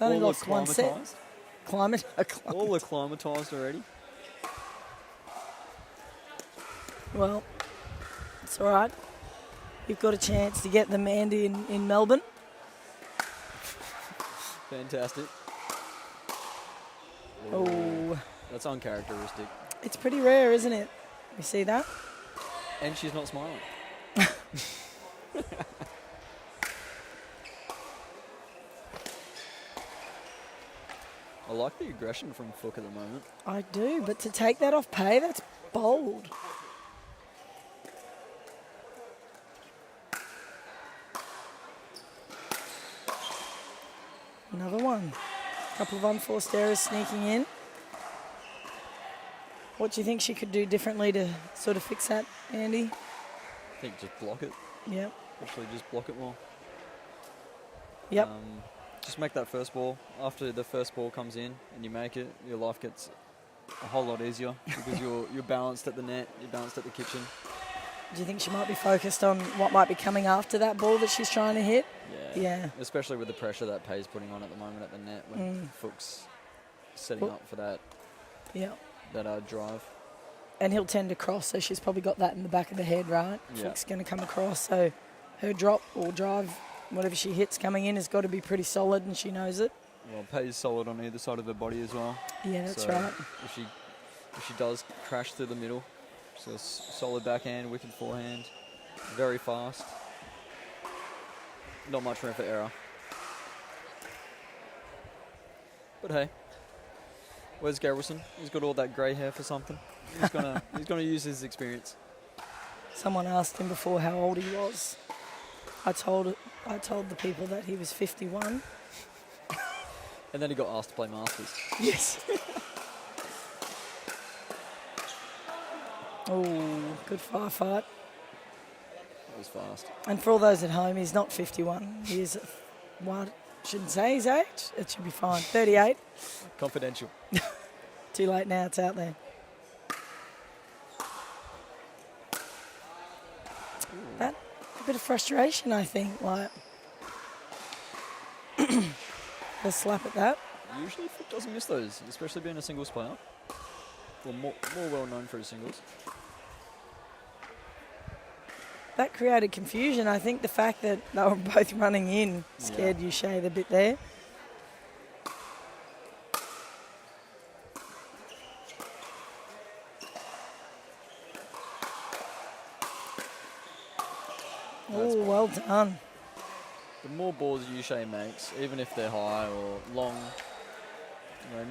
Only All lost one set. acclimatised? Acclimatised. All acclimatised already? Well, it's all right. You've got a chance to get them, Andy, in Melbourne. Fantastic. Oh. That's uncharacteristic. It's pretty rare, isn't it? You see that? And she's not smiling. I like the aggression from Fook at the moment. I do, but to take that off pay, that's bold. Another one. Couple of unforced errors sneaking in. What do you think she could do differently to sort of fix that, Andy? I think just block it. Yep. Actually, just block it more. Yep. Just make that first ball. After the first ball comes in and you make it, your life gets a whole lot easier because you're balanced at the net, you're balanced at the kitchen. Do you think she might be focused on what might be coming after that ball that she's trying to hit? Yeah. Especially with the pressure that Pay's putting on at the moment at the net when Fook's setting up for that. Yeah. That drive. And he'll tend to cross, so she's probably got that in the back of the head, right? Yeah. Fook's going to come across, so her drop or drive, whatever she hits coming in, has got to be pretty solid, and she knows it. Well, Pay's solid on either side of her body as well. Yeah, that's so right. If she does crash through the middle, so solid backhand, wicked forehand, very fast. Not much room for error. But hey, where's Garrison? He's got all that grey hair for something. He's gonna use his experience. Someone asked him before how old he was. I told the people that he was 51. And then he got asked to play Masters. Yes. Oh, good firefight. That was fast. And for all those at home, he's not 51. He is, shouldn't say his age. It should be fine. 38. Confidential. Too late now, it's out there. That a bit of frustration, I think. Like a slap at that. Usually Fook doesn't miss those, especially being a singles player. Well, more well known for his singles. That created confusion. I think the fact that they were both running in scared Uche a bit there. Oh, well done. The more balls Uche makes, even if they're high or long,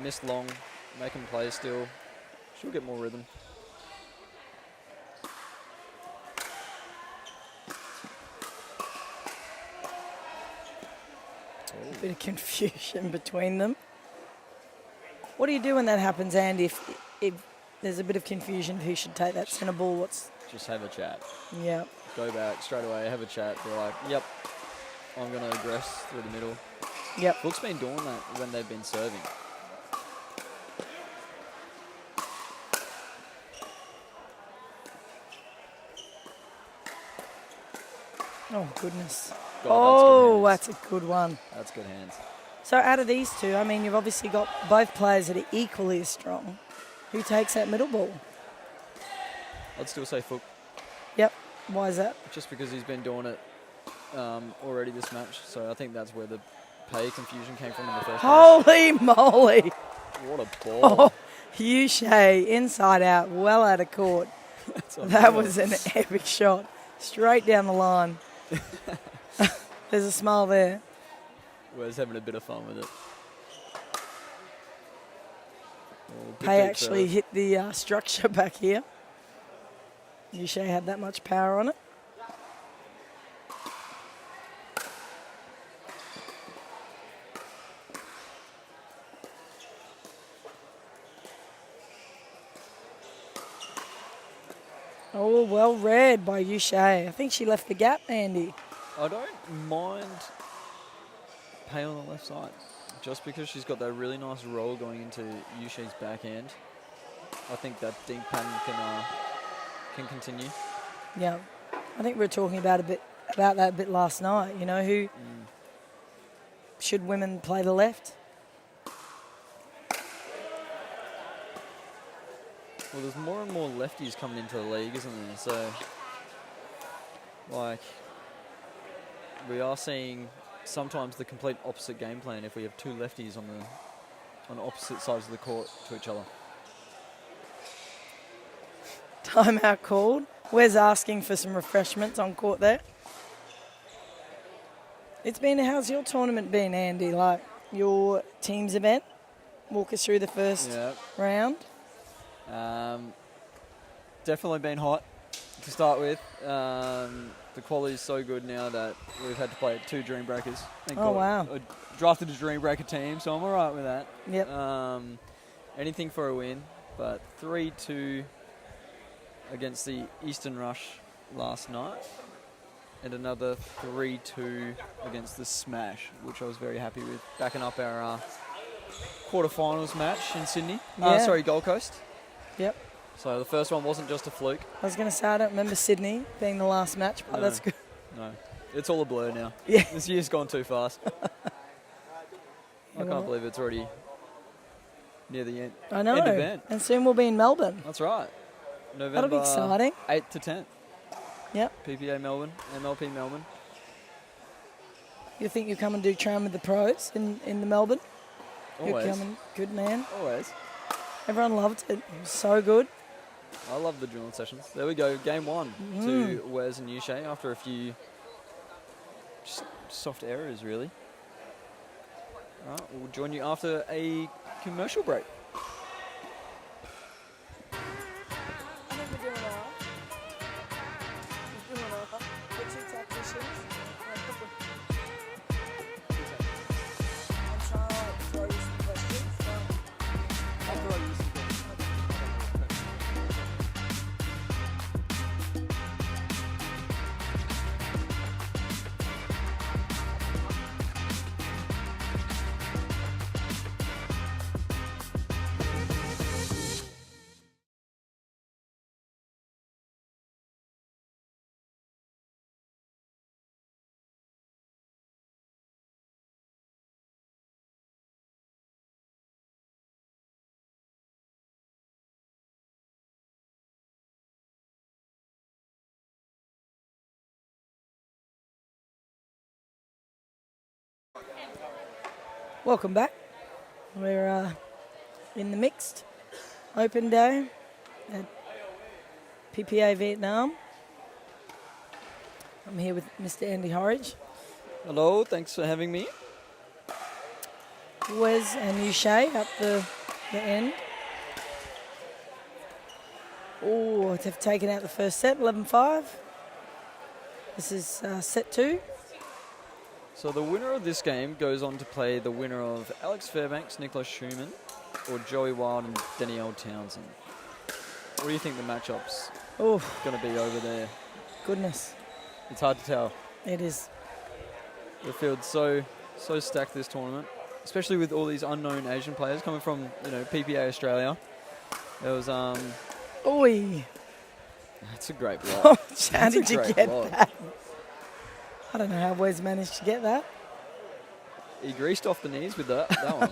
miss long, make them play still, she'll get more rhythm. A bit of confusion between them. What do you do when that happens, Andy? If there's a bit of confusion, who should take that centre ball? Just have a chat. Yeah. Go back straight away, have a chat. Be like, yep, I'm going to aggress through the middle. Yep. Fook's been doing that when they've been serving. Oh, goodness. God, that's a good one. That's good hands. So out of these two, I mean, you've obviously got both players that are equally as strong. Who takes that middle ball? I'd still say Fook. Yep. Why is that? Just because he's been doing it already this match. So I think that's where the pay confusion came from in the first place. Holy moly. What a ball. Oh, Uche, inside out, well out of court. That was an epic shot. Straight down the line. There's a smile there. Wes having a bit of fun with it. Pay actually hit the structure back here. Uche had that much power on it. Oh, well read by Uche. I think she left the gap, Andy. I don't mind Pay on the left side, just because she's got that really nice roll going into Uche's backhand. I think that deep pattern can continue. Yeah, I think we were talking about that a bit last night. You know, should women play the left? Well, there's more and more lefties coming into the league, isn't there? So, like, we are seeing sometimes the complete opposite game plan if we have two lefties on opposite sides of the court to each other. Timeout called. Wes asking for some refreshments on court there. How's your tournament been, Andy? Like your team's event? Walk us through the first round. Definitely been hot to start with. The quality is so good now that we've had to play 2 Dream Breakers. Wow. I drafted a Dream Breaker team, so I'm all right with that. Yep. Anything for a win, but 3-2 against the Eastern Rush last night, and another 3-2 against the Smash, which I was very happy with, backing up our quarterfinals match in Sydney. Gold Coast. Yep. So the first one wasn't just a fluke. I was going to say, I don't remember Sydney being the last match, but that's good. No, it's all a blur now. Yeah. This year's gone too fast. I can't believe it's already near the end. I know. End event. And soon we'll be in Melbourne. That's right. November. That'll be exciting. 8th to 10th. Yep. PPA Melbourne, MLP Melbourne. You think you'll come and do train with the pros in the Melbourne? Always. You're coming, good man. Always. Everyone loved it. It was so good. I love the drilling sessions. There we go. Game 1 to Wes and Yushay after a few just soft errors, really. All right, we'll join you after a commercial break. Welcome back. We're in the mixed open day at PPA Vietnam. I'm here with Mr. Andy Horridge. Hello, thanks for having me. Wes and Yushay at the end. Oh, they've taken out the first set, 11-5. This is set 2. So the winner of this game goes on to play the winner of Alex Fairbanks, Nicholas Schumann, or Joey Wild and Danielle Townsend. What do you think the matchup's going to be over there? Goodness. It's hard to tell. It is. The field's so stacked this tournament, especially with all these unknown Asian players coming from, PPA Australia. There was Oi. That's a great block. How did you get that? I don't know how Wes managed to get that. He greased off the knees with that one.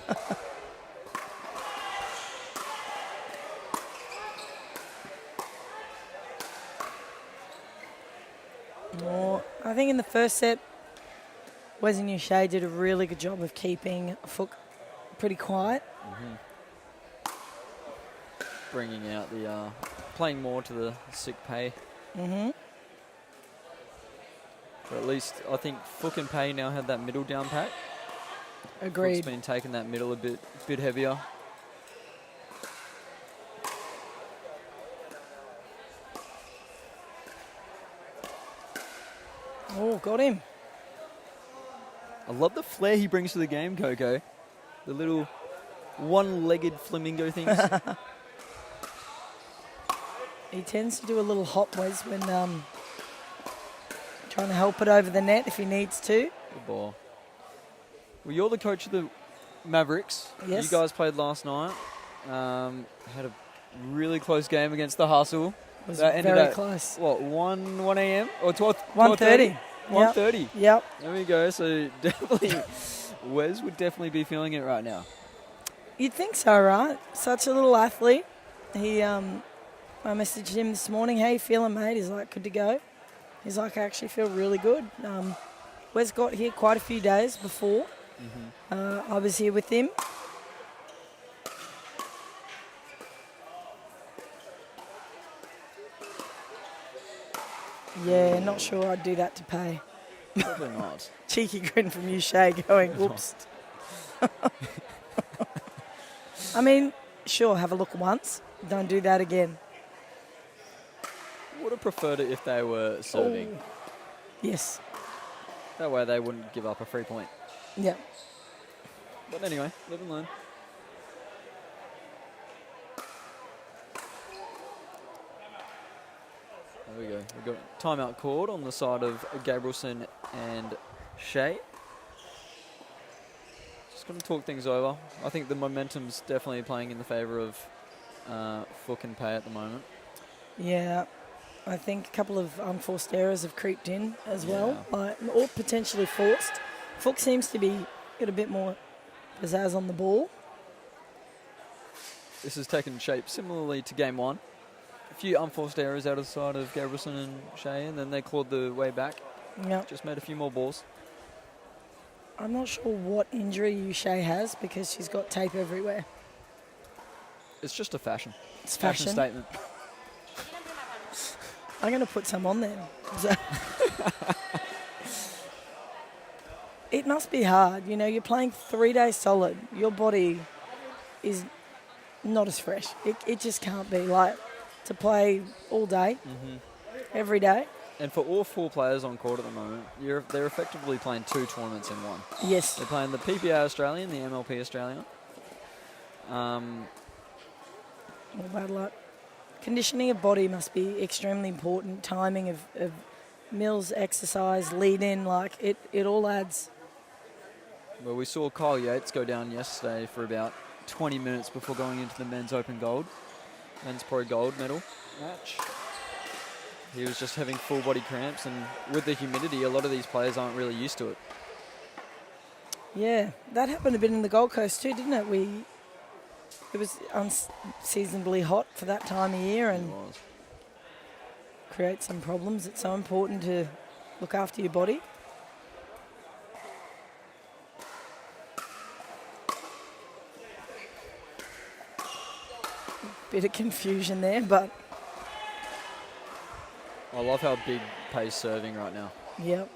I think in the first set, Wes and Yushay did a really good job of keeping Fook pretty quiet. Mm-hmm. Bringing out the, playing more to the sick pay. Mm-hmm. But at least I think Fook and Pay now have that middle down pat. Agreed. Fook's been taking that middle a bit heavier. Oh, got him. I love the flair he brings to the game, Coco. The little one-legged flamingo things. He tends to do a little hop, Wes, when trying to help it over the net if he needs to. Good ball. Well, you're the coach of the Mavericks. Yes. You guys played last night. Had a really close game against the Hustle. It was ended very at, close. What, 1 a.m. or 12? 1:30. 1:30? Yep. There we go. So definitely Wes would definitely be feeling it right now. You'd think so, right? Such a little athlete. I messaged him this morning, how you feeling, mate? He's like, good to go. He's like, I actually feel really good. Wes got here quite a few days before. I was here with him. Yeah, not sure I'd do that to pay. Probably not. Cheeky grin from you, Shay, going, whoops. I mean, sure, have a look once. Don't do that again. Would have preferred it if they were serving. Ooh. Yes. That way they wouldn't give up a free point. Yeah. But anyway, live and learn. There we go. We've got timeout called on the side of Gabrielson and Shea. Just going to talk things over. I think the momentum's definitely playing in the favour of Fook and Pay at the moment. Yeah. I think a couple of unforced errors have creeped in as well, or potentially forced. Fook seems to be got a bit more pizzazz on the ball. This has taken shape similarly to game one. A few unforced errors out of the side of Gabrielson and Shea, and then they clawed the way back. Yeah. Just made a few more balls. I'm not sure what injury Shea has because she's got tape everywhere. It's just a fashion. It's fashion statement. I'm going to put some on then. It must be hard. You know, you're playing 3 days solid. Your body is not as fresh. It just can't be like to play all day, every day. And for all four players on court at the moment, they're effectively playing 2 tournaments in one. Yes. They're playing the PPA Australian, the MLP Australian. All bad luck. Conditioning of body must be extremely important. Timing of meals, exercise, lead in, like it all adds. Well, we saw Kyle Yates go down yesterday for about 20 minutes before going into the men's men's pro gold medal match. He was just having full body cramps, and with the humidity, a lot of these players aren't really used to it. Yeah, that happened a bit in the Gold Coast too, didn't it? It was unseasonably hot for that time of year and create some problems. It's so important to look after your body. Bit of confusion there, but I love how big Pay's serving right now. yep.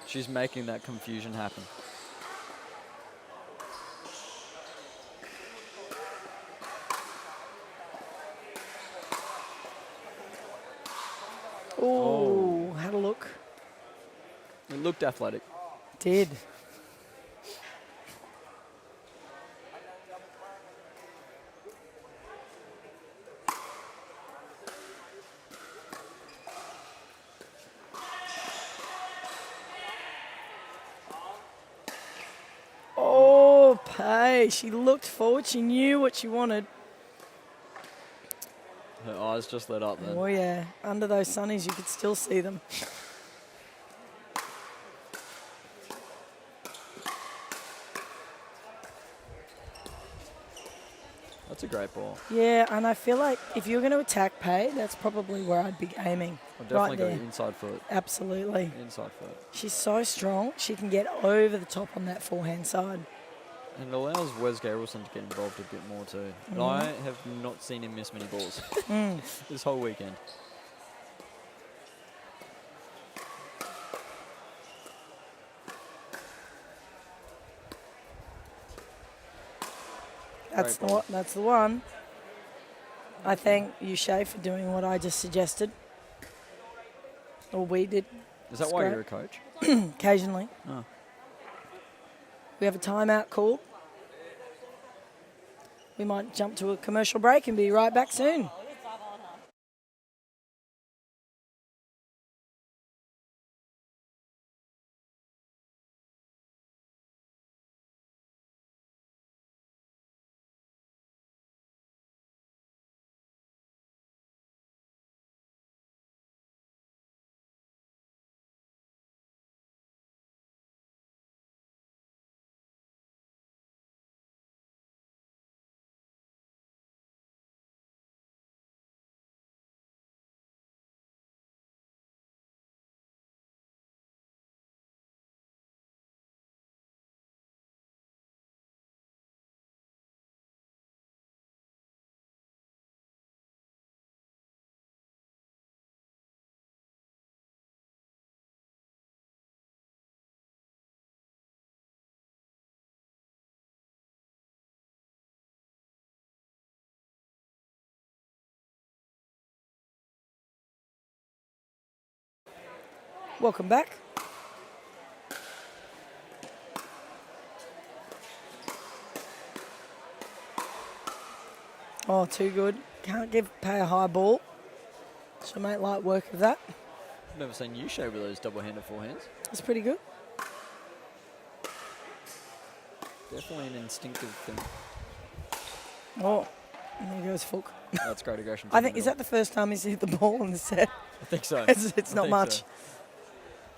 She's making that confusion happen. Oh, had a look. It looked athletic. Did. Oh, Pay. She looked forward. She knew what she wanted. Her eyes just lit up then. Oh, yeah. Under those sunnies, you could still see them. That's a great ball. Yeah, and I feel like if you're going to attack Pay, that's probably where I'd be aiming. I've definitely right got there. an inside foot. Absolutely. Inside foot. She's so strong. She can get over the top on that forehand side. And it allows Wes Gabrielson to get involved a bit more too. And I have not seen him miss many balls this whole weekend. That's the one. I thank you, Shay, for doing what I just suggested. Or we did. Is that It's why great. you're a coach? Occasionally. Oh. We have a timeout call. We might jump to a commercial break and be right back soon. Welcome back. Oh, too good. Can't pay a high ball. She'll make light work of that. I've never seen you show with those double-handed forehands. That's pretty good. Definitely an instinctive thing. Oh, and there goes Fook. That's great aggression. I think, is that the first time he's hit the ball in the set? I think so. It's not much. So.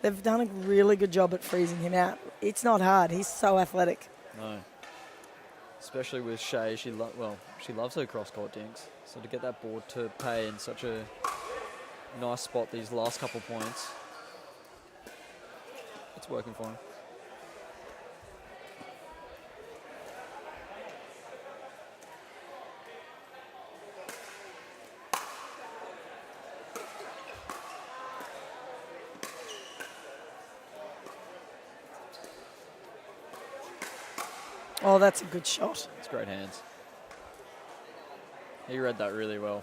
They've done a really good job at freezing him out. It's not hard. He's so athletic. No. Especially with Shay, she loves her cross-court dinks. So to get that board to pay in such a nice spot these last couple points, it's working for him. Oh, that's a good shot. It's great hands. He read that really well.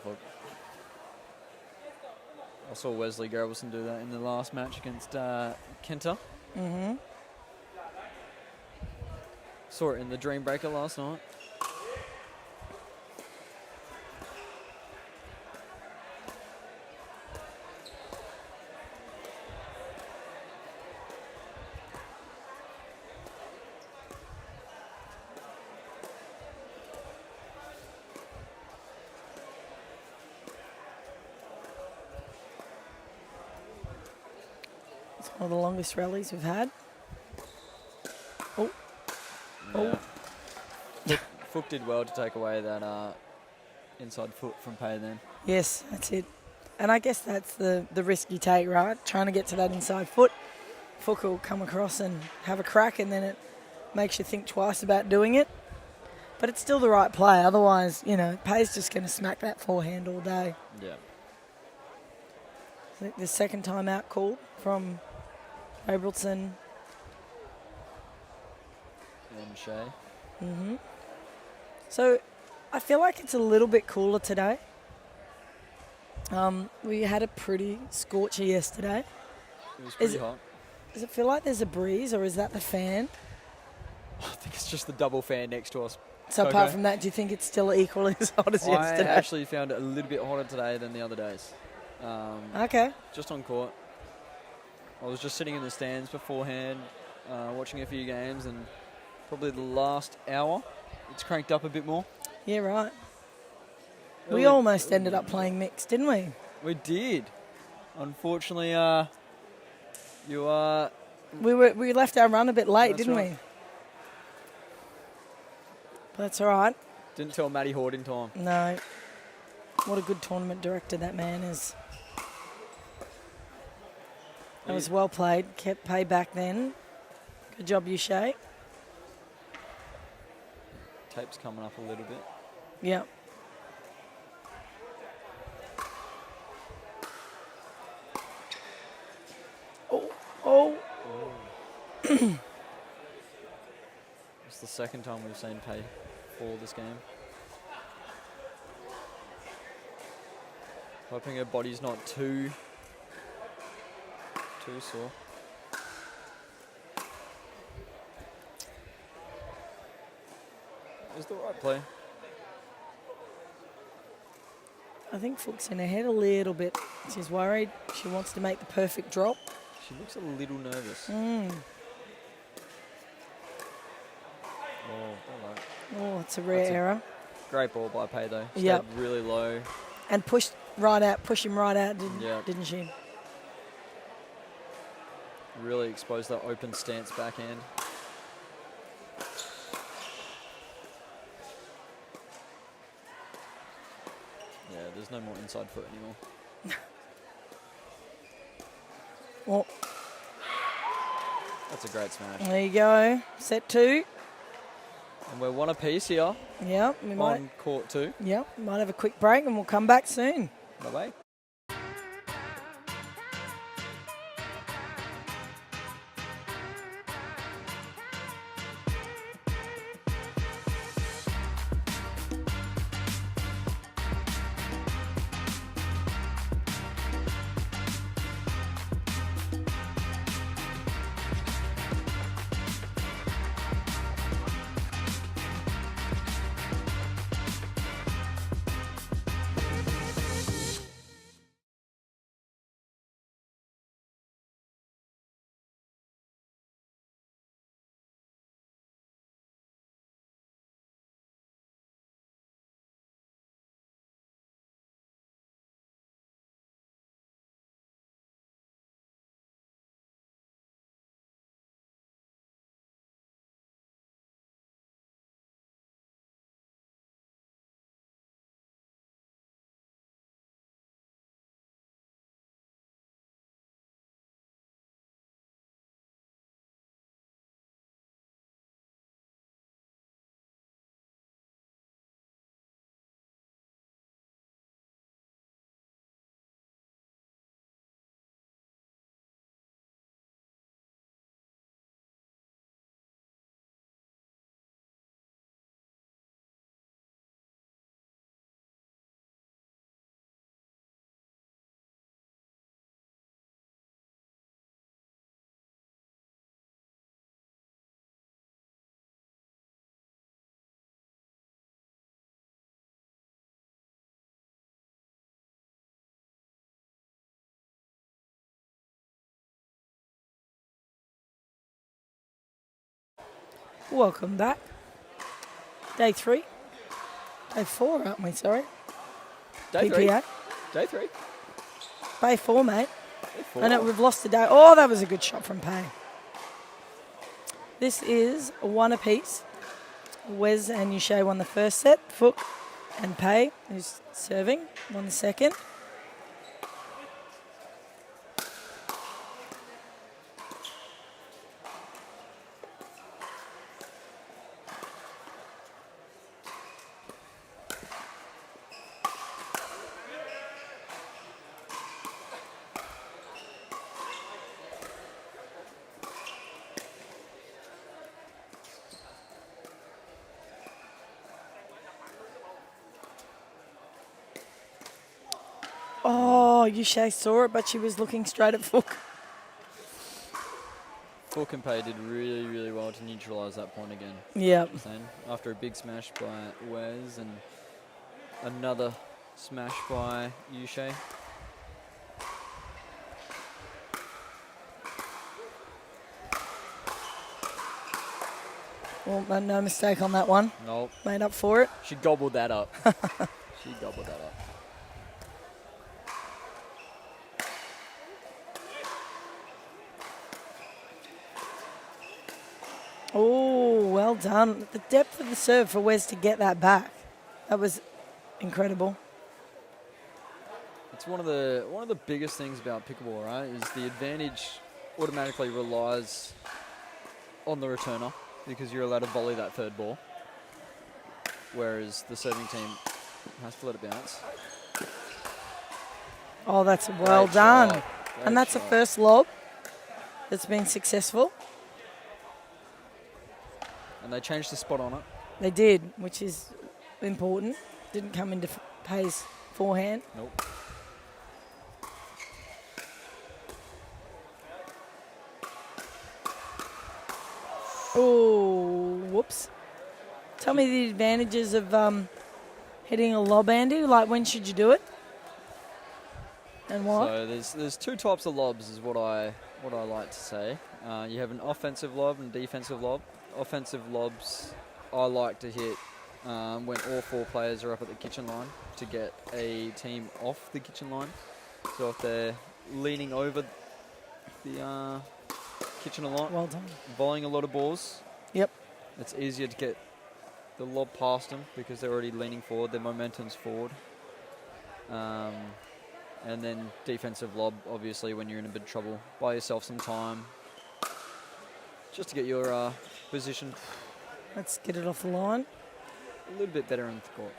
I saw Wesley Geraldson do that in the last match against Kenta. Mm-hmm. Saw it in the Dream Breaker last night. One of the longest rallies we've had. Oh. Yeah. Fook did well to take away that inside foot from Pay then. Yes, that's it. And I guess that's the risk you take, right? Trying to get to that inside foot. Fook will come across and have a crack, and then it makes you think twice about doing it. But it's still the right play. Otherwise, Pay's just going to smack that forehand all day. Yeah. I think the second time out called from Abelson. And Shay. Mm-hmm. So I feel like it's a little bit cooler today. We had a pretty scorcher yesterday. It was pretty hot. Does it feel like there's a breeze, or is that the fan? I think it's just the double fan next to us. So Coco. Apart from that, do you think it's still equally as hot as yesterday? I actually found it a little bit hotter today than the other days. Okay. Just on court. I was just sitting in the stands beforehand, watching a few games, and probably the last hour, it's cranked up a bit more. Yeah, right. We almost ended up playing mixed, didn't we? We did. Unfortunately, we left our run a bit late, didn't right. we? But that's all right. Didn't tell Matty Horde in time. No. What a good tournament director that man is. That was well played. Kept Pay back then. Good job, you, Shay. Tape's coming up a little bit. Yeah. Oh. It's the second time we've seen Pay fall this game. Hoping her body's not too sore. Is the right play. I think Fook's in her head a little bit. She's worried. She wants to make the perfect drop. She looks a little nervous. Mm. Oh, Oh, it's a rare error. Great ball by Pay though. Stayed Yep. really low. And push him right out, didn't she? Really exposed that open stance backhand. Yeah, there's no more inside foot anymore. Well, that's a great smash. there you go. Set 2. And we're one apiece here Yeah, we might. on court 2. Yeah, might have a quick break and we'll come back soon. Bye-bye. Welcome back. Day 3. Day 4, aren't we? Sorry. Day PPA. 3. Day 3. Day 4, mate. Day 4. I know we've lost a day. Oh, that was a good shot from Pay. This is 1 apiece. Wes and Yushay won the first set. Fook and Pay, who's serving, won the second. Oh, Yushay saw it, but she was looking straight at Fook. Fook and Pay did really, really well to neutralise that point again. Yep. After a big smash by Wes and another smash by Yushay. Well, no mistake on that one. Nope. Made up for it. She gobbled that up. She gobbled that up. Oh, well done. The depth of the serve for Wes to get that back. That was incredible. It's one of the biggest things about pickleball, right? Is the advantage automatically relies on the returner because you're allowed to volley that third ball, whereas the serving team has to let it bounce. Oh, that's well Great done. shot. Great And that's the shot. first lob that's been successful. And they changed the spot on it. They did, which is important. Didn't come into Pay's forehand. Nope. Oh, whoops. Tell me the advantages of hitting a lob, Andy. Like, when should you do it? And why? So there's 2 types of lobs is what I like to say. You have an offensive lob and defensive lob. Offensive lobs I like to hit when all 4 players are up at the kitchen line to get a team off the kitchen line. So if they're leaning over the kitchen a lot, Well done. volleying a lot of balls, Yep. it's easier to get the lob past them because they're already leaning forward, their momentum's forward. And then defensive lob, obviously, when you're in a bit of trouble, buy yourself some time just to get your position Let's get it off the line. a little bit better in the court.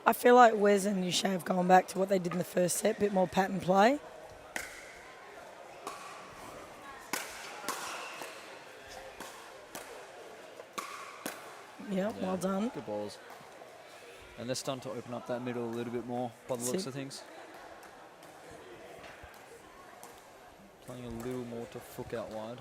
I feel like Wes and Yushay have gone back to what they did in the first set, a bit more pattern play. Yep, well done. Good balls. And they're starting to open up that middle a little bit more by the looks of things. Playing a little more to Fook out wide.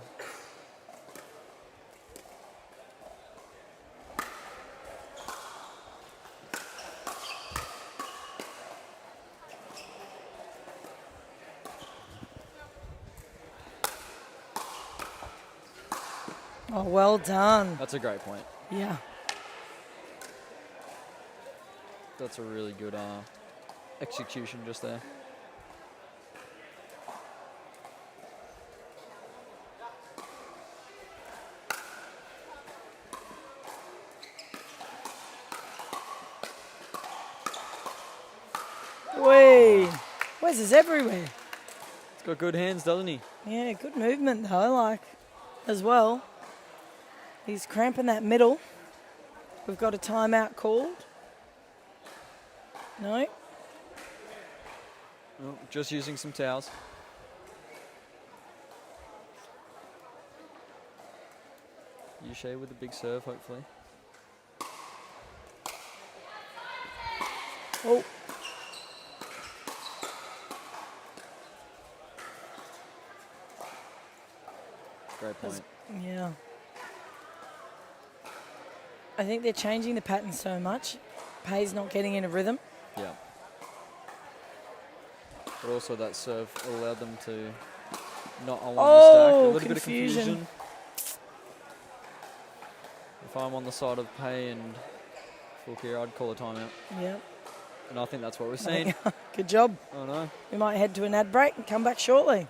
Oh, well done. That's a great point. Yeah. That's a really good execution just there. Whee! Wes is everywhere. He's got good hands, doesn't he? Yeah, good movement though, like, as well. He's cramping that middle. We've got a timeout called. No? Oh, just using some towels. Yushay with a big serve, hopefully. Oh. Great point. Yeah. I think they're changing the pattern so much. Pay's not getting in a rhythm. Yeah. But also that serve allowed them to not unwind the stack. A little bit of confusion. If I'm on the side of Pay and Fook here, I'd call a timeout. Yeah. And I think that's what we're seeing. Good job. I know. We might head to an ad break and come back shortly.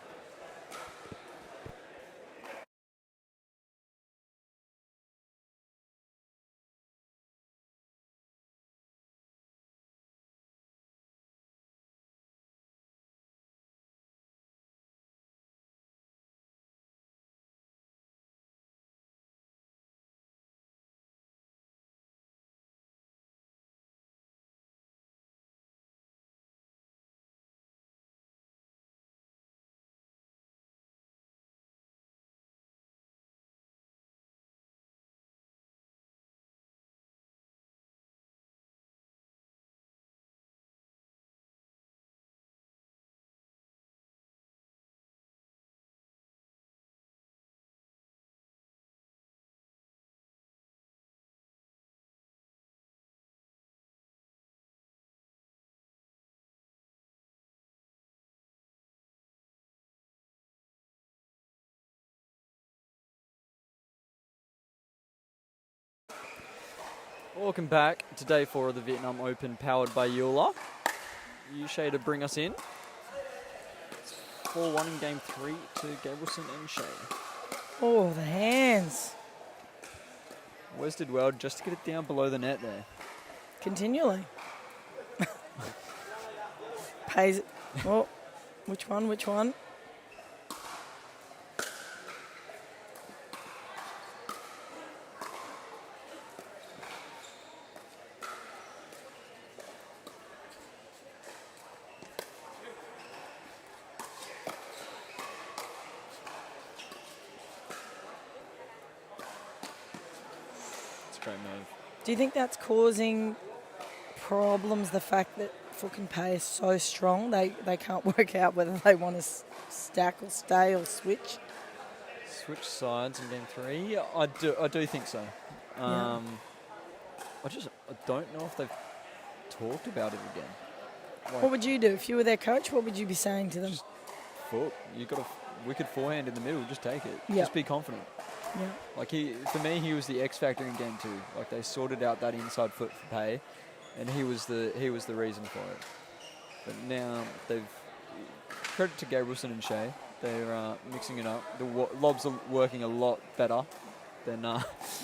Welcome back to day 4 of the Vietnam Open, powered by Joola. Yushay to bring us in. It's 4-1 in game 3 to Gabrielson and Shea. Oh, the hands. Wes did well just to get it down below the net there. Continually. Pays it. Oh, which one? Which one? Great move. Do you think that's causing problems, the fact that Fook and Pay is so strong, they can't work out whether they want to stack or stay or switch? Switch sides in game 3? I do think so. Yeah. I don't know if they've talked about it again. Like, What would you do if you were their coach? What would you be saying to them? Just Fook, you got a wicked forehand in the middle, just take it. Yeah. Just be confident. Yeah. Like for me, he was the X factor in game 2. Like they sorted out that inside foot for Pay, and he was the reason for it. But now they've credit to Gabrielson and Shea. They're mixing it up. The lobs are working a lot better than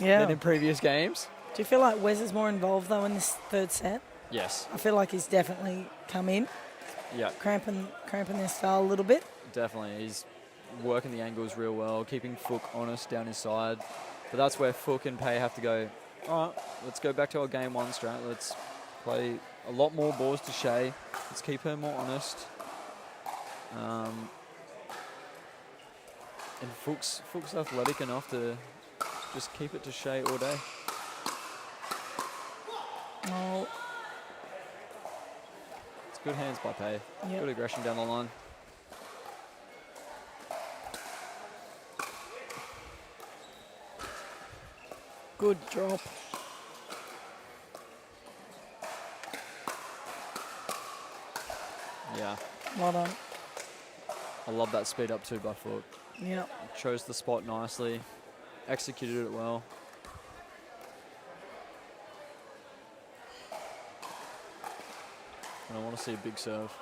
in previous games. Do you feel like Wes is more involved though in this third set? Yes. I feel like he's definitely come in, Yeah. cramping their style a little bit. Definitely. He's working the angles real well, keeping Fook honest down his side. But that's where Fook and Pay have to go, all right, let's go back to our game 1 strat. Let's play a lot more balls to Shea. Let's keep her more honest. And Fook's athletic enough to just keep it to Shea all day. Oh, It's good hands by Pay. Yep. Good aggression down the line. good drop. Yeah. Well done. I love that speed up too by Fook. Yeah. Chose the spot nicely. Executed it well. And I want to see a big serve.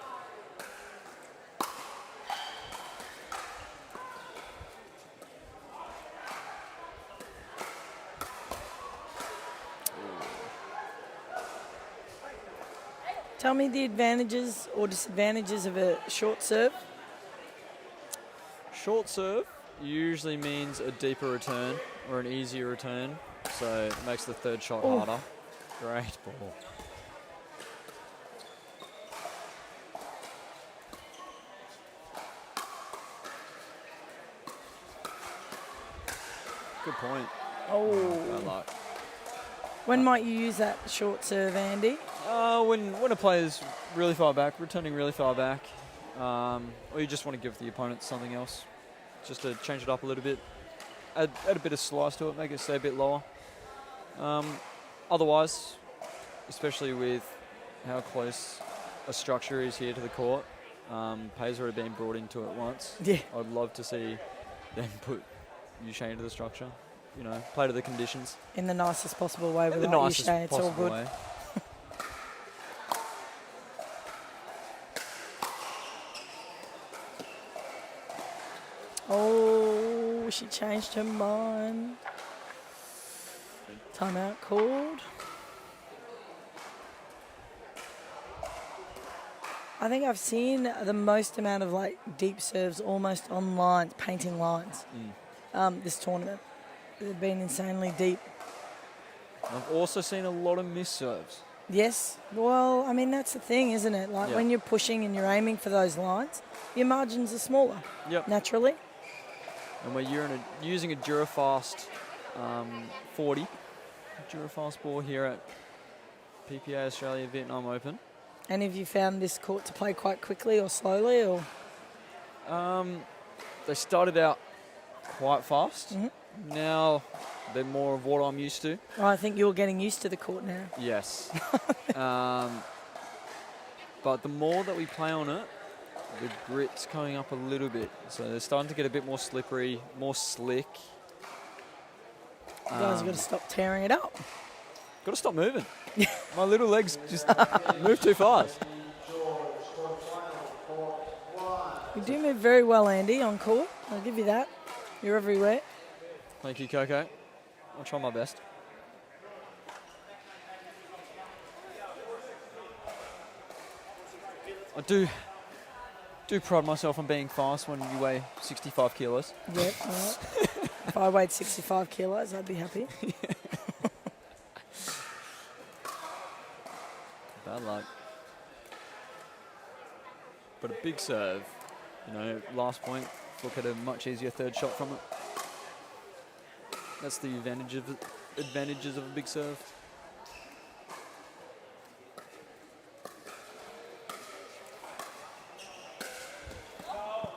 Tell me the advantages or disadvantages of a short serve. Short serve usually means a deeper return or an easier return, so it makes the third shot harder. Great ball. Good point. Oh. Bad luck. When might you use that short serve, Andy? When a player's really far back, returning really far back, or you just want to give the opponent something else, just to change it up a little bit, add a bit of slice to it, make it stay a bit lower. Otherwise, especially with how close a structure is here to the court, Pay's already been brought into it once. Yeah. I'd love to see them put Yusheng into the structure. play to the conditions. In the nicest possible way. In the without nicest Yushay, it's all possible good. way. Oh, she changed her mind. Timeout called. I think I've seen the most amount of deep serves almost on lines, painting lines, this tournament. They've been insanely deep. I've also seen a lot of missed serves. Yes. Well, I mean, that's the thing, isn't it? When you're pushing and you're aiming for those lines, your margins are smaller, naturally. And we're using a Durafast 40, Durafast ball here at PPA Australia Vietnam Open. And have you found this court to play quite quickly or slowly? Or They started out quite fast. Now they're more of what I'm used to. Oh, I think you're getting used to the court now. Yes. But the more that we play on it, the grit's coming up a little bit. So they're starting to get a bit more slippery, more slick. You guys have got to stop tearing it up. Got to stop moving. My little legs just move too fast. You do move very well, Andy, on court. I'll give you that. You're everywhere. Thank you, Coco. I'll try my best. I do pride myself on being fast when you weigh 65 kilos. Yep. All right. If I weighed 65 kilos, I'd be happy. Bad luck. But a big serve. Last point, Fook had a much easier third shot from it. That's the advantages of a big serve.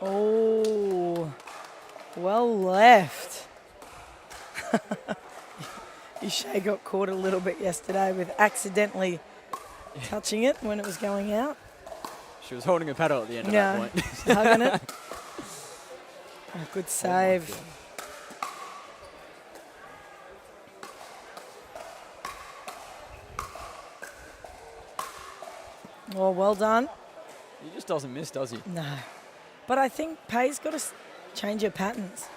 Oh, well left. Yushay got caught a little bit yesterday with accidentally touching it when it was going out. She was holding a paddle at the end of that point. Hugging it. Oh, good save. Oh, well done. He just doesn't miss, does he? No. But I think Pay's got to change her patterns.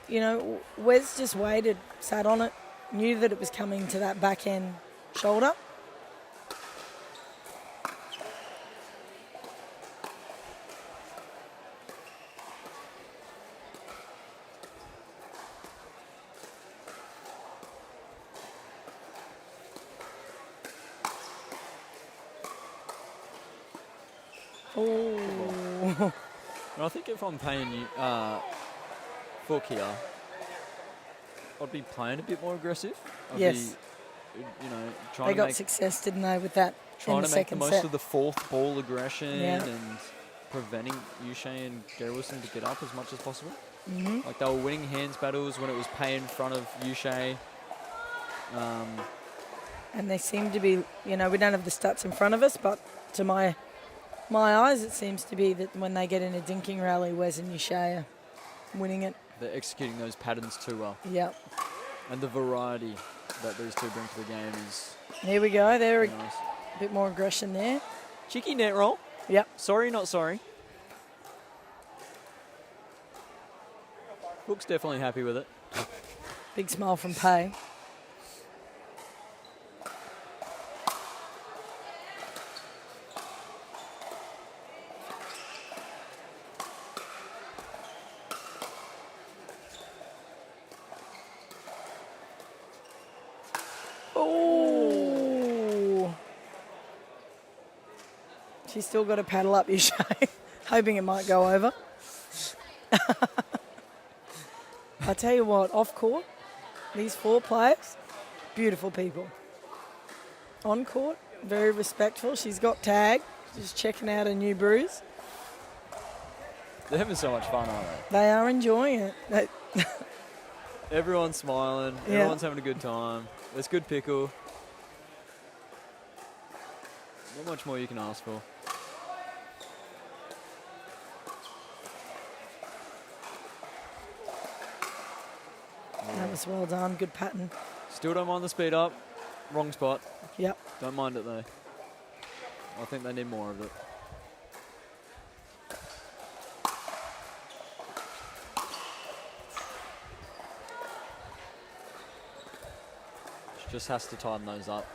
Yeah. Wes just waited, sat on it, knew that it was coming to that back end shoulder. Oh. And I think if I'm paying you Fook here, I'd be playing a bit more aggressive. I'd Yes. be, trying They to got make success, didn't they, with that trying in the to make the second most set. of the fourth ball aggression Yeah. and preventing Yushay and Gary Wilson to get up as much as possible. Mm-hmm. Like they were winning hands battles when it was Pay in front of Yushay. And they seem to be, we don't have the stats in front of us, but to my eyes, it seems to be that when they get in a dinking rally, Wes and Yushay are winning it. They're executing those patterns too well. Yep. And the variety that these two bring to the game is Here we go. There, a nice. bit more aggression there. Cheeky net roll. Yep. Sorry, not sorry. Hook's definitely happy with it. Big smile from Pay. Oh! She's still got to paddle up, Yushay, hoping it might go over. I tell you what, off court, these four players, beautiful people. On court, very respectful. She's got tag, just checking out a new bruise. They're having so much fun, aren't They are enjoying it. they? Everyone's smiling. Yeah. Everyone's having a good time. There's good pickle. Not much more you can ask for. That was well done. Good pattern. Still don't mind the speed up. Wrong spot. Yep. Don't mind it though. I think they need more of it. She just has to tighten those up.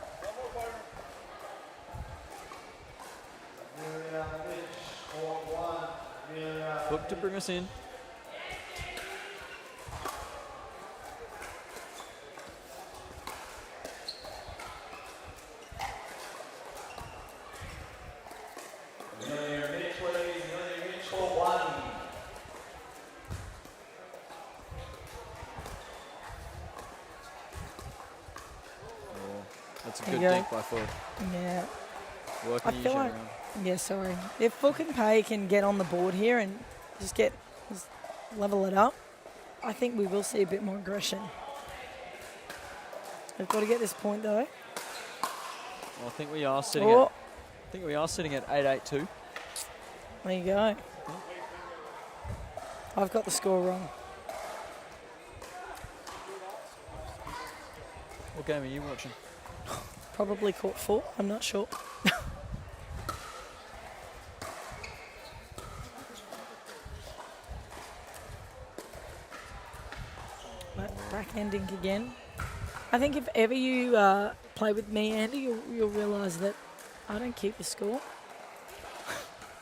Look to bring us in. That's a good dink by Fook. Yeah. Working I you feel like, around. yeah, sorry. If Fook and Pay can get on the board here and just level it up, I think we will see a bit more aggression. We've got to get this point though. Well, I think we are sitting at. I think we are sitting at 8-8-2. There you go. I've got the score wrong. What game are you watching? Probably court 4. I'm not sure. Backhand dink again. I think if ever you play with me, Andy, you'll realise that I don't keep the score.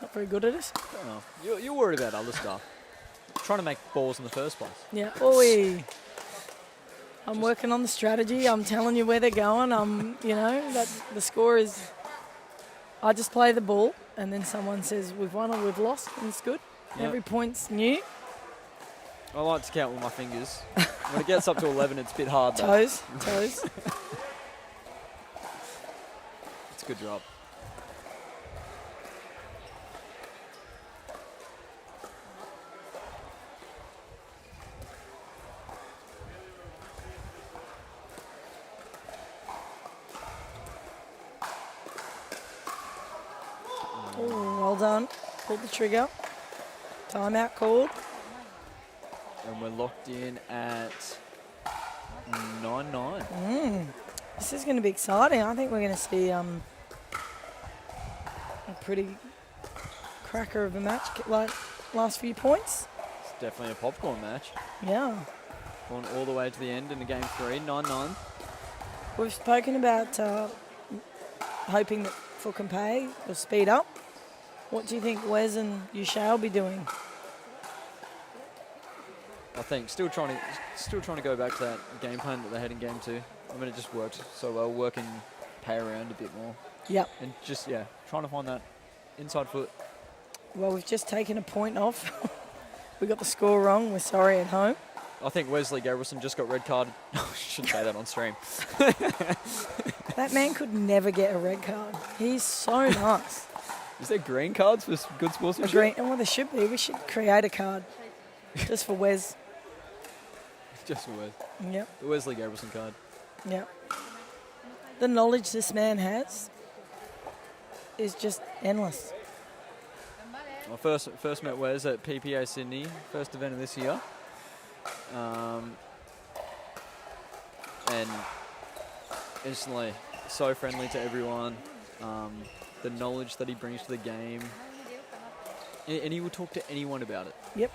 Not very good at it. Oh, you're worried about other stuff. Trying to make balls in the first place. Yeah. Oi. I'm working on the strategy. I'm telling you where they're going. That's the score is. I just play the ball, and then someone says we've won or we've lost, and it's good. Yep. Every point's new. I like to count with my fingers. When it gets up to 11, it's a bit hard. Though. Toes. It's a good job. Oh, well done. Pulled the trigger. Timeout called. And we're locked in at 9-9. This is going to be exciting. I think we're going to see a pretty cracker of a match, like last few points. It's definitely a popcorn match. Yeah. Going all the way to the end in the game 3, 9-9. We've spoken about hoping that Fook and Pay will speed up. What do you think Wes and Yusha will be doing? I think still trying to go back to that game plan that they had in game 2. I mean, it just worked so well, working Pay around a bit more. Yep. And just, trying to find that inside foot. Well, we've just taken a point off. We got the score wrong. We're sorry at home. I think Wesley Gabrielson just got red carded. I shouldn't say that on stream. That man could never get a red card. He's so nice. Is there green cards for good sportsmanship? Green, and well, there should be. We should create a card just for Wes. Just for Wes. Yep. The Wesley Gabrielson card. Yep. The knowledge this man has is just endless. I first met Wes at PPA Sydney, first event of this year. And instantly so friendly to everyone. The knowledge that he brings to the game. And he will talk to anyone about it. Yep.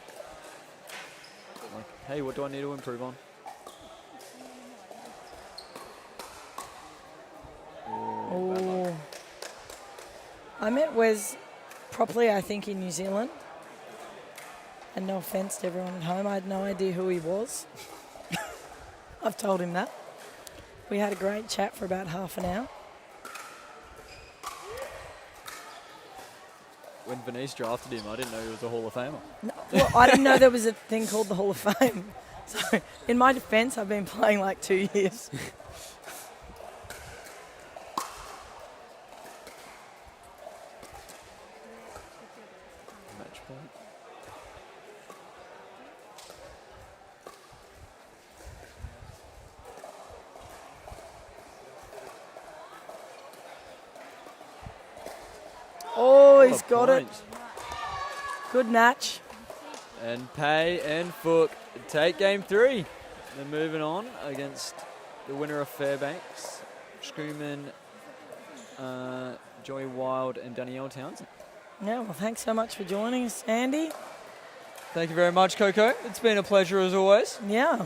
Like, hey, what do I need to improve on? Oh. I met Wes properly, I think, in New Zealand. And no offence to everyone at home, I had no idea who he was. I've told him that. We had a great chat for about half an hour. When Venice drafted him, I didn't know he was a Hall of Famer. No, well, I didn't know there was a thing called the Hall of Fame. So, in my defence, I've been playing like 2 years. Match point. Oh, he's What a got it. point. Good match. And Pay and Fook take game 3. Then moving on against the winner of Fairbanks, Screwman, Joy Wild and Danielle Townsend. Yeah, well, thanks so much for joining us, Andy. Thank you very much, Coco. It's been a pleasure as always. Yeah.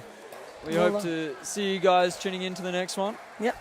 We hope to see you guys tuning in to the next one. Yep.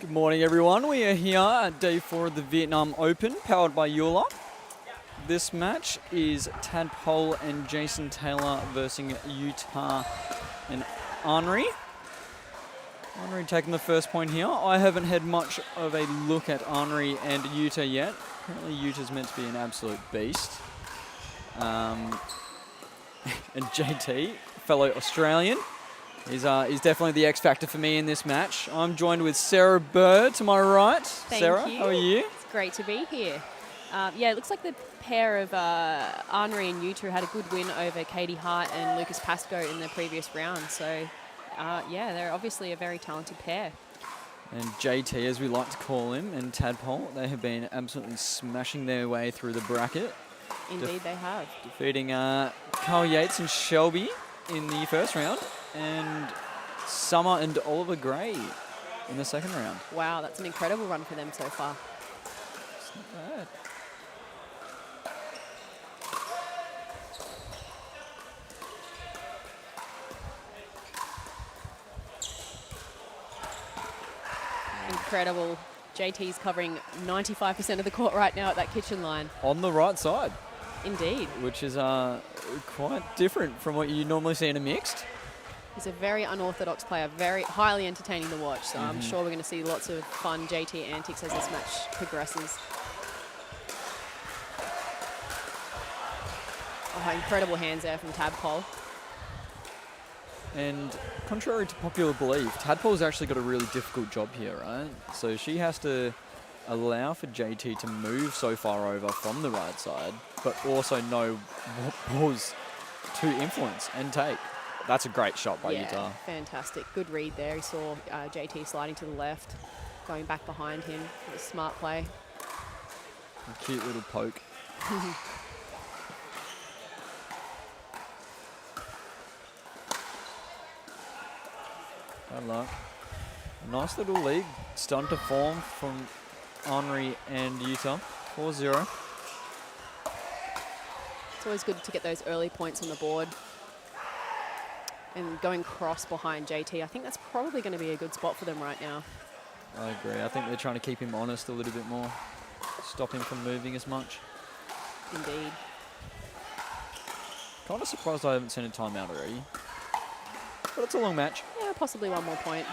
Good morning, everyone. We are here at day 4 of the Vietnam Open, powered by Joola. This match is Tadpole and Jason Taylor versus Utah and Henri. Henri taking the first point here. I haven't had much of a look at Henri and Utah yet. Apparently Utah's meant to be an absolute beast. And JT, fellow Australian, is definitely the X factor for me in this match. I'm joined with Sarah Bird to my right. Thank Sarah, you. how are you? It's great to be here. Yeah, it looks like the pair of Henri and Yuta had a good win over Katie Hart and Lucas Pascoe in the previous round. So, yeah, they're obviously a very talented pair. And JT, as we like to call him, and Tadpole, they have been absolutely smashing their way through the bracket. Indeed, they have. Defeating Carl Yates and Shelby in the first round, and Summer and Oliver Gray in the second round. Wow, that's an incredible run for them so far. It's not bad. Incredible. JT's covering 95% of the court right now at that kitchen line. On the right side. Indeed. Which is quite different from what you normally see in a mixed. He's a very unorthodox player, very highly entertaining to watch. So I'm sure we're going to see lots of fun JT antics as this match progresses. Oh, incredible hands there from Tadpole. And contrary to popular belief, Tadpole's actually got a really difficult job here, right? So she has to allow for JT to move so far over from the right side, but also know what balls to influence and take. That's a great shot by Utah. Fantastic. Good read there. He saw JT sliding to the left, going back behind him. It was a smart play. A cute little poke. Bad luck. A nice little lead starting to form from Henri and Utah. 4-0. It's always good to get those early points on the board. And going cross behind JT, I think that's probably going to be a good spot for them right now. I agree. I think they're trying to keep him honest a little bit more. Stop him from moving as much. Indeed. Kind of surprised I haven't seen a timeout already. But it's a long match. Yeah, possibly one more point.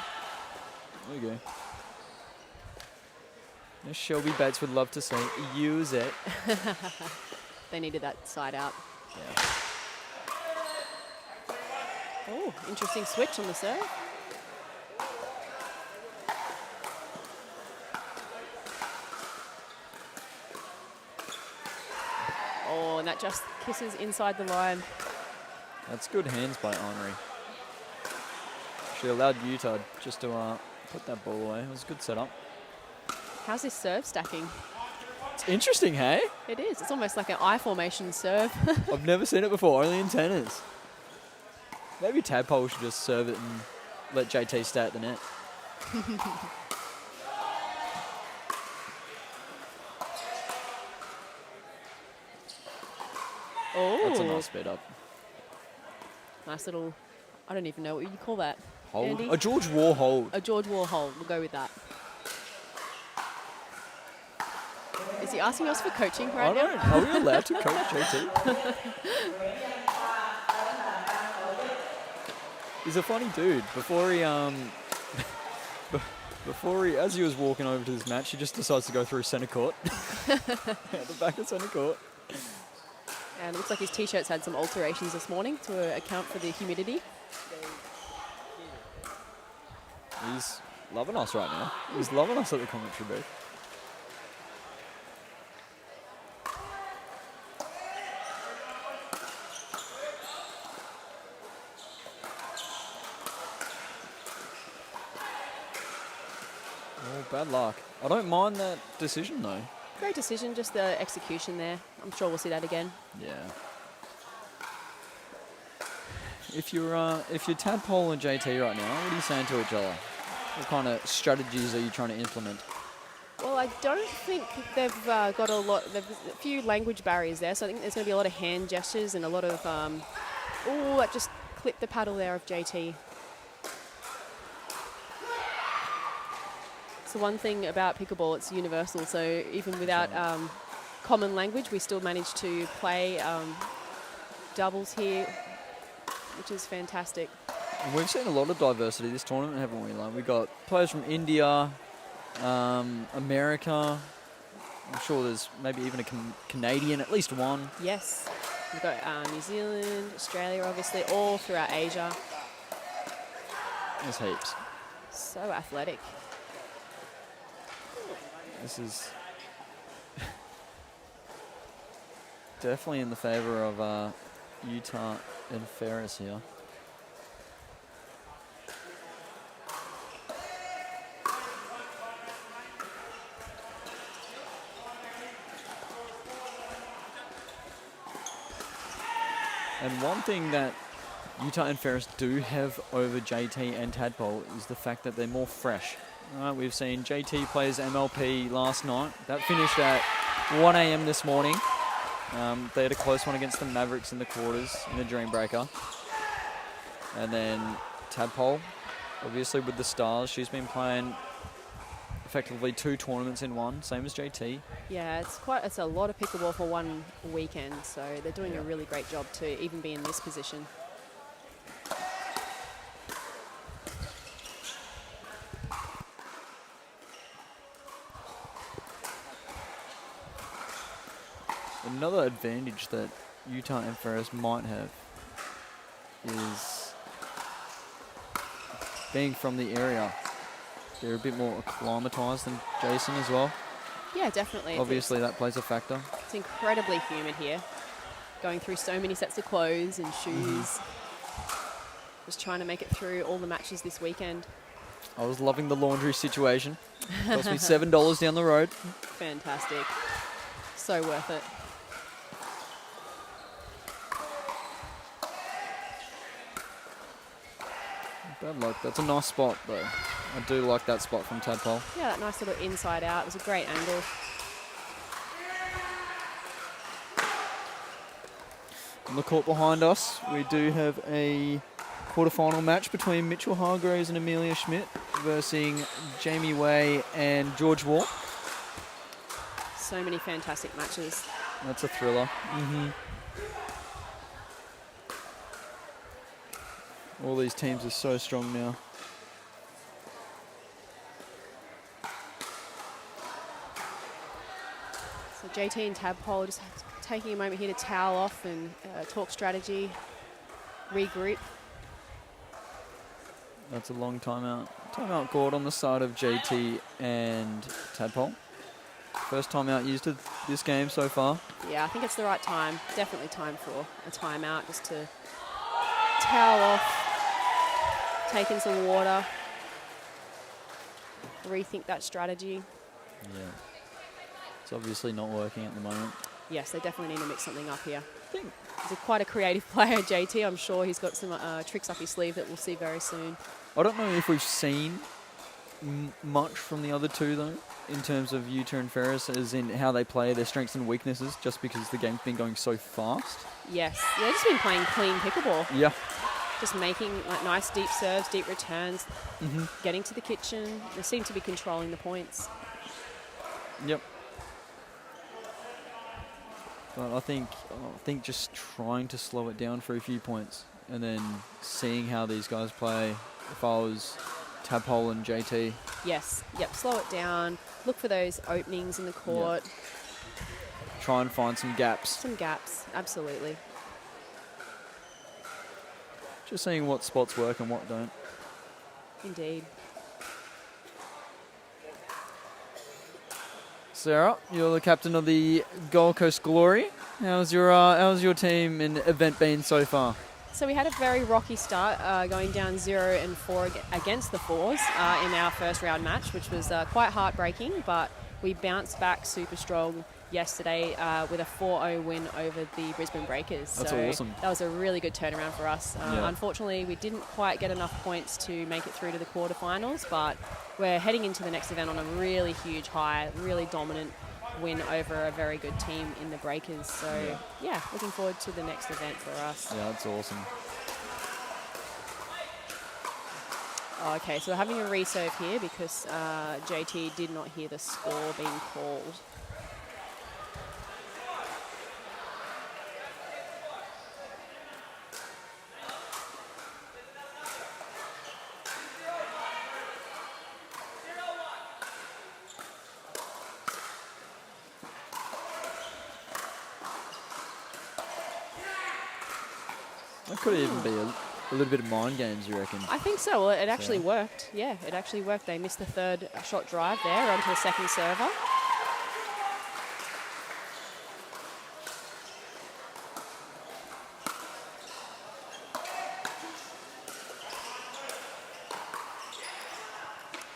There we go. As Shelby Bates would love to say, use it. They needed that side out. Yeah. Oh, interesting switch on the serve. Oh, and that just kisses inside the line. That's good hands by Henri. She allowed Utah just to put that ball away. It was a good setup. How's this serve stacking? It's interesting, hey? It is. It's almost like an I formation serve. I've never seen it before, only in tennis. Maybe Tadpole should just serve it and let JT stay at the net. Oh, that's a nice speed up. Nice little, I don't even know what you call that. Hold. Andy? A George War hold. A George War hold. We'll go with that. Is he asking us for coaching right now? Are we allowed to coach JT? He's a funny dude. Before he, as he was walking over to this match, he just decides to go through centre court. At the back of centre court. And it looks like his t-shirt's had some alterations this morning to account for the humidity. He's loving us right now. He's loving us at the commentary booth. Oh, bad luck. I don't mind that decision though. Great decision, just the execution there. I'm sure we'll see that again. Yeah. If you're Tadpole and JT right now, what are you saying to each other? What kind of strategies are you trying to implement? Well, I don't think they've got a lot. There's a few language barriers there, so I think there's going to be a lot of hand gestures and a lot of. Oh, that just clipped the paddle there of JT. So one thing about pickleball, it's universal. So even without common language, we still manage to play doubles here, which is fantastic. We've seen a lot of diversity this tournament, haven't we? Like, we got players from India, America. I'm sure there's maybe even a Canadian, at least one. Yes. We've got New Zealand, Australia, obviously, all throughout Asia. There's heaps. So athletic. This is definitely in the favour of Utah and Ferris here. And one thing that Utah and Ferris do have over JT and Tadpole is the fact that they're more fresh. We've seen JT play his MLP last night. That finished at 1 a.m. this morning. They had a close one against the Mavericks in the quarters in the Dream Breaker. And then Tadpole, obviously with the Stars, she's been playing effectively 2 tournaments in one, same as JT. Yeah, it's a lot of pickleball for one weekend, so they're doing a really great job to even be in this position. Another advantage that Utah and Ferris might have is being from the area. They're a bit more acclimatised than Jason as well. Yeah, definitely. Obviously, that plays a factor. It's incredibly humid here. Going through so many sets of clothes and shoes. Just trying to make it through all the matches this weekend. I was loving the laundry situation. Cost me $7 down the road. Fantastic. So worth it. Bad luck. That's a nice spot, though. I do like that spot from Tadpole. Yeah, that nice little inside out. It was a great angle. On the court behind us, we do have a quarterfinal match between Mitchell Hargraves and Amelia Schmidt versus Jamie Way and George Wall. So many fantastic matches. That's a thriller. All these teams are so strong now. So JT and Tadpole just taking a moment here to towel off and talk strategy, regroup. That's a long timeout. Timeout called on the side of JT and Tadpole. First timeout used of this game so far. Yeah, I think it's the right time. Definitely time for a timeout just to towel off, take in some water, rethink that strategy. Yeah. It's obviously not working at the moment. Yes, they definitely need to mix something up here. He's quite a creative player, JT. I'm sure he's got some tricks up his sleeve that we'll see very soon. I don't know if we've seen much from the other two, though, in terms of Utah and Ferris, as in how they play, their strengths and weaknesses, just because the game's been going so fast. Yes, they've just been playing clean pickleball. Yeah. Just making like nice deep serves, deep returns, getting to the kitchen. They seem to be controlling the points. Yep. But I think just trying to slow it down for a few points and then seeing how these guys play. If I was Tadpole and JT. Yes, yep, slow it down. Look for those openings in the court. Yep. Try and find some gaps. Some gaps, absolutely. Just seeing what spots work and what don't. Indeed. Sarah, you're the captain of the Gold Coast Glory. How's your team and event been so far? So we had a very rocky start, going down 0-4 against the Fours in our first round match, which was quite heartbreaking, but we bounced back super strong yesterday with a 4-0 win over the Brisbane Breakers. That's so awesome. That was a really good turnaround for us. Unfortunately, we didn't quite get enough points to make it through to the quarterfinals, but we're heading into the next event on a really huge high, really dominant win over a very good team in the Breakers. So, yeah, looking forward to the next event for us. Yeah, that's awesome. Oh, okay, so we're having a reserve here because JT did not hear the score being called. That could even be a little bit of mind games, you reckon? I think so. Well, it actually worked. Yeah, it actually worked. They missed the third shot drive there onto the second server.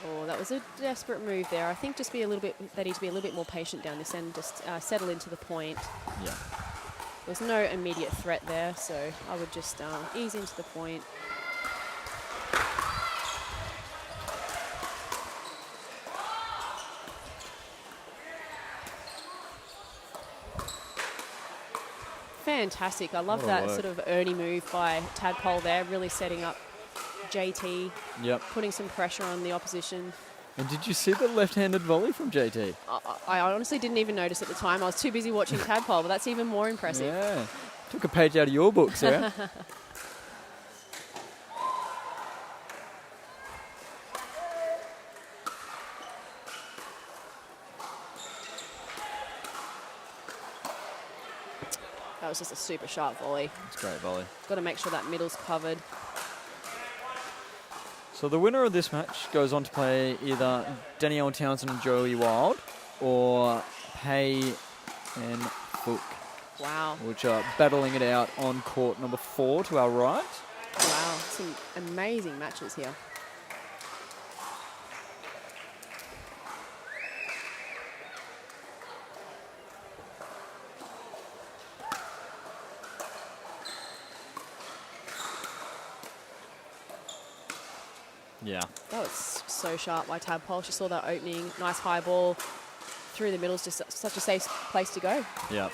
Oh, that was a desperate move there. I think just be a little bit. They need to be a little bit more patient down this end. Just settle into the point. Yeah. There was no immediate threat there, so I would just ease into the point. Fantastic. I love that sort of Ernie move by Tadpole there, really setting up JT, putting some pressure on the opposition. And did you see the left-handed volley from JT? I honestly didn't even notice at the time. I was too busy watching Tadpole, but that's even more impressive. Yeah. Took a page out of your book, Sarah. That was just a super sharp volley. It's a great volley. Got to make sure that middle's covered. So the winner of this match goes on to play either Danielle Townsend and Joey Wild or Pei and Fook. Wow. Which are battling it out on court number 4 to our right. Wow, some amazing matches here. Yeah. That was so sharp by Tadpole. She saw that opening, nice high ball through the middle. Is just such a safe place to go. Yeah.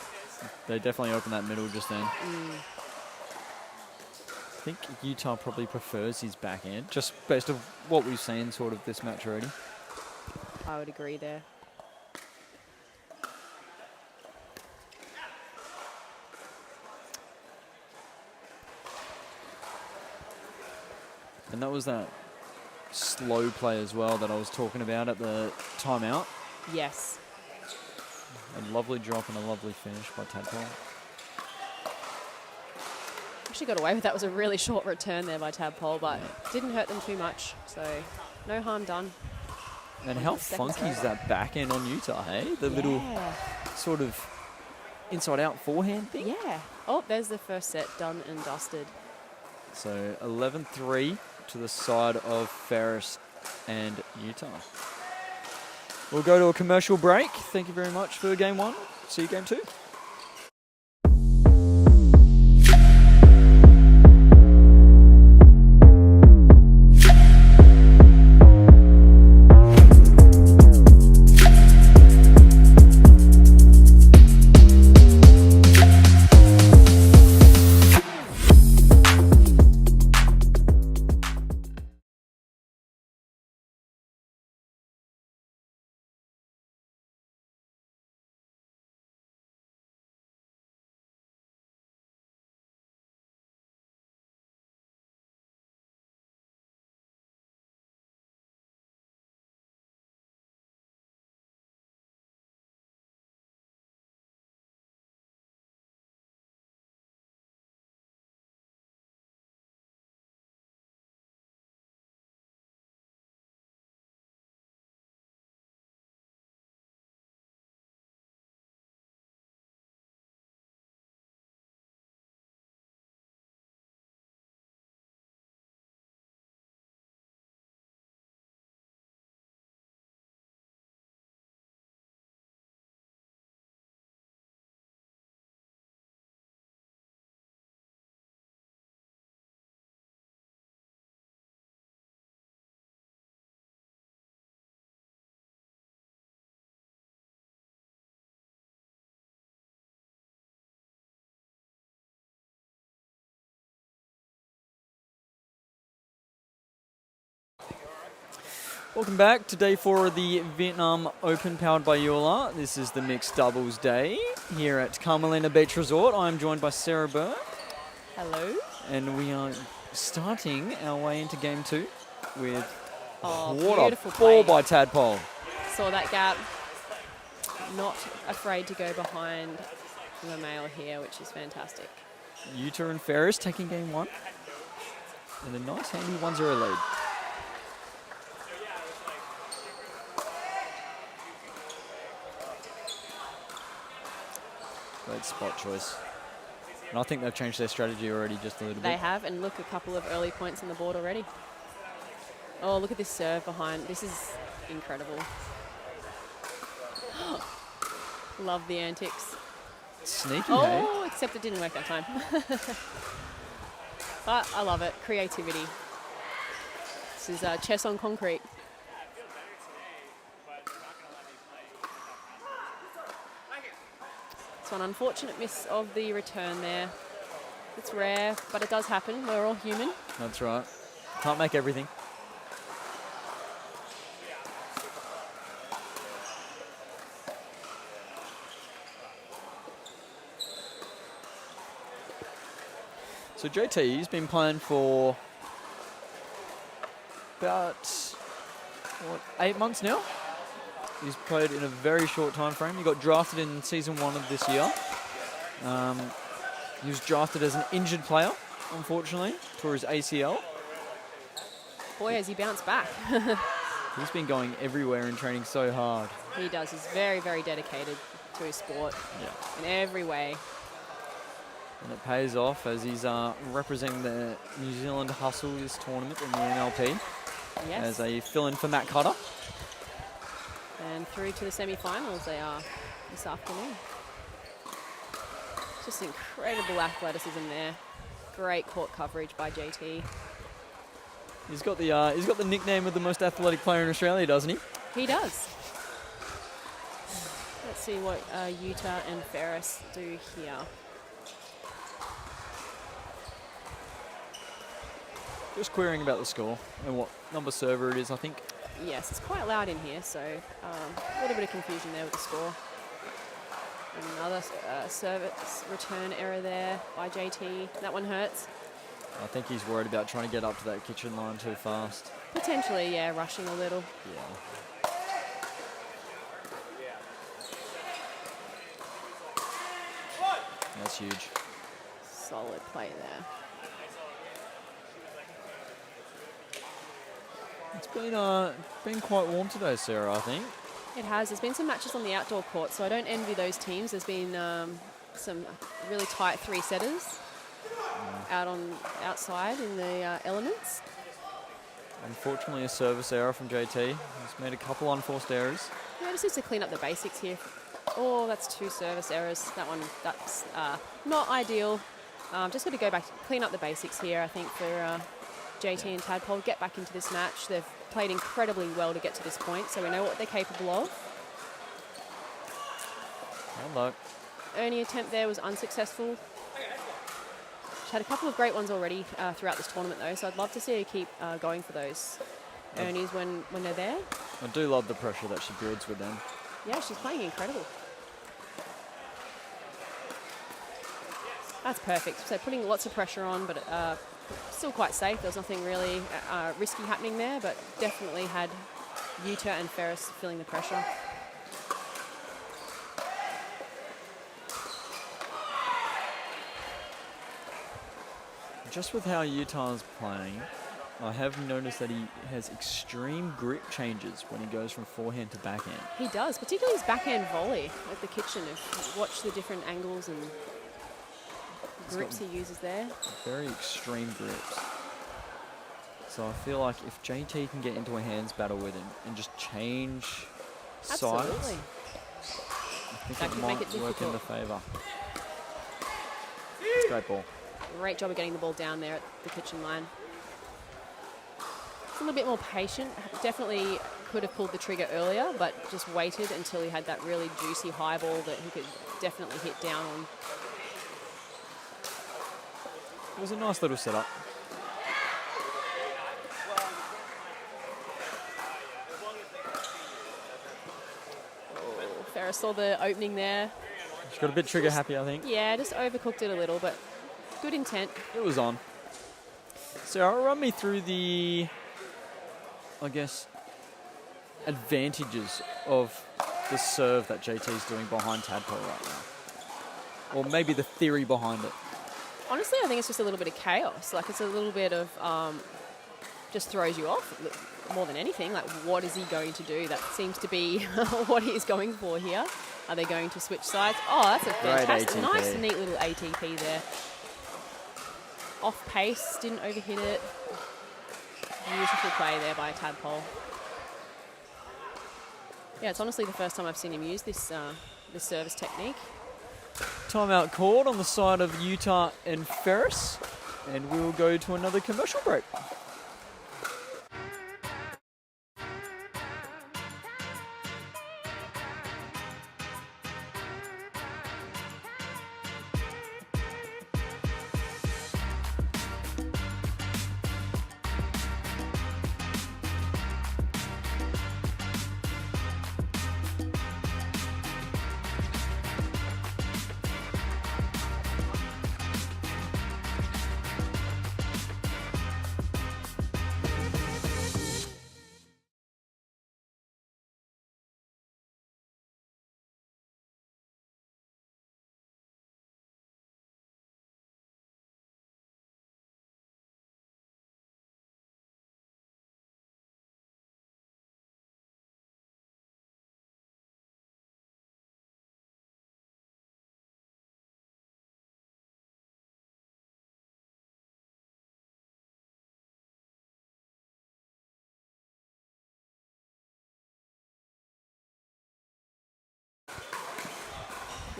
They definitely opened that middle just then. I think Utah probably prefers his backhand, just based on what we've seen sort of this match already. I would agree there. And that was that slow play as well that I was talking about at the timeout. Yes. A lovely drop and a lovely finish by Tadpole. Actually got away with that. It was a really short return there by Tadpole, but didn't hurt them too much. So no harm done. And how funky is that backhand on Utah, hey? The little sort of inside-out forehand thing? Yeah. Oh, there's the first set done and dusted. So 11-3 to the side of Ferris and Utah. We'll go to a commercial break. Thank you very much for game 1. See you game 2. Welcome back to day 4 of the Vietnam Open powered by Joola. This is the mixed doubles day here at Carmelina Beach Resort. I'm joined by Sarah Burke. Hello. And we are starting our way into game 2 with beautiful ball play. by Tadpole. Saw that gap. Not afraid to go behind the male here, which is fantastic. Yuta and Ferris taking game 1. And a nice handy 1-0 lead. Great spot choice. And I think they've changed their strategy already just a little bit. They have, and look, a couple of early points on the board already. Oh, look at this serve behind. This is incredible. Love the antics. Sneaky, Oh, except it didn't work that time. But I love it. Creativity. This is chess on concrete. It's an unfortunate miss of the return there. It's rare, but it does happen. We're all human. That's right. Can't make everything. So JT's been playing for about, 8 months now? He's played in a very short time frame. He got drafted in season 1 of this year. He was drafted as an injured player, unfortunately, for his ACL. Boy, has he bounced back. He's been going everywhere and training so hard. He does. He's very, very dedicated to his sport in every way. And it pays off as he's representing the New Zealand Hustle this tournament in the NLP as a fill-in for Matt Cutter. And through to the semi-finals they are this afternoon. Just incredible athleticism there. Great court coverage by JT. He's got the nickname of the most athletic player in Australia, doesn't he? He does. Let's see what Yuta and Ferris do here. Just querying about the score and what number server it is, I think. Yes, it's quite loud in here, so a little bit of confusion there with the score. Another service return error there by JT. That one hurts. I think he's worried about trying to get up to that kitchen line too fast. Potentially, yeah, rushing a little. Yeah. That's huge. Solid play there. It's been quite warm today, Sarah, I think. It has. There's been some matches on the outdoor court, so I don't envy those teams. There's been some really tight 3-setters outside in the elements. Unfortunately, a service error from JT. He's made a couple unforced errors. Yeah, just needs to clean up the basics here. Oh, that's 2 service errors. That's not ideal. Just got to go back, clean up the basics here, I think, for JT and Tadpole. Get back into this match. They've played incredibly well to get to this point, so we know what they're capable of. Good luck. Ernie attempt there was unsuccessful. She's had a couple of great ones already throughout this tournament, though, so I'd love to see her keep going for those Ernies when they're there. I do love the pressure that she builds with them. Yeah, she's playing incredible. That's perfect. So putting lots of pressure on, but still quite safe. There was nothing really risky happening there, but definitely had Yuta and Ferris feeling the pressure. Just with how Utah's playing, I have noticed that he has extreme grip changes when he goes from forehand to backhand. He does, particularly his backhand volley at the kitchen. If you watch the different angles and grips he uses there. Very extreme grips. So I feel like if JT can get into a hands battle with him and just change sides, I think it might work in the favour. It's a great ball. Great job of getting the ball down there at the kitchen line. A little bit more patient. Definitely could have pulled the trigger earlier, but just waited until he had that really juicy high ball that he could definitely hit down on. It was a nice little setup. Sarah saw the opening there. She got a bit trigger happy, I think. Yeah, just overcooked it a little, but good intent. It was on. Sarah, run me through the, I guess, advantages of the serve that JT's doing behind Tadpole right now. Or maybe the theory behind it. Honestly, I think it's just a little bit of chaos. Like, it's a little bit of just throws you off more than anything. Like, what is he going to do? That seems to be what he's going for here. Are they going to switch sides? Oh, that's a fantastic, nice, neat little ATP there. Off pace, didn't overhit it. Beautiful play there by Tadpole. Yeah, it's honestly the first time I've seen him use this this service technique. Timeout called on the side of Utah and Ferris, and we will go to another commercial break.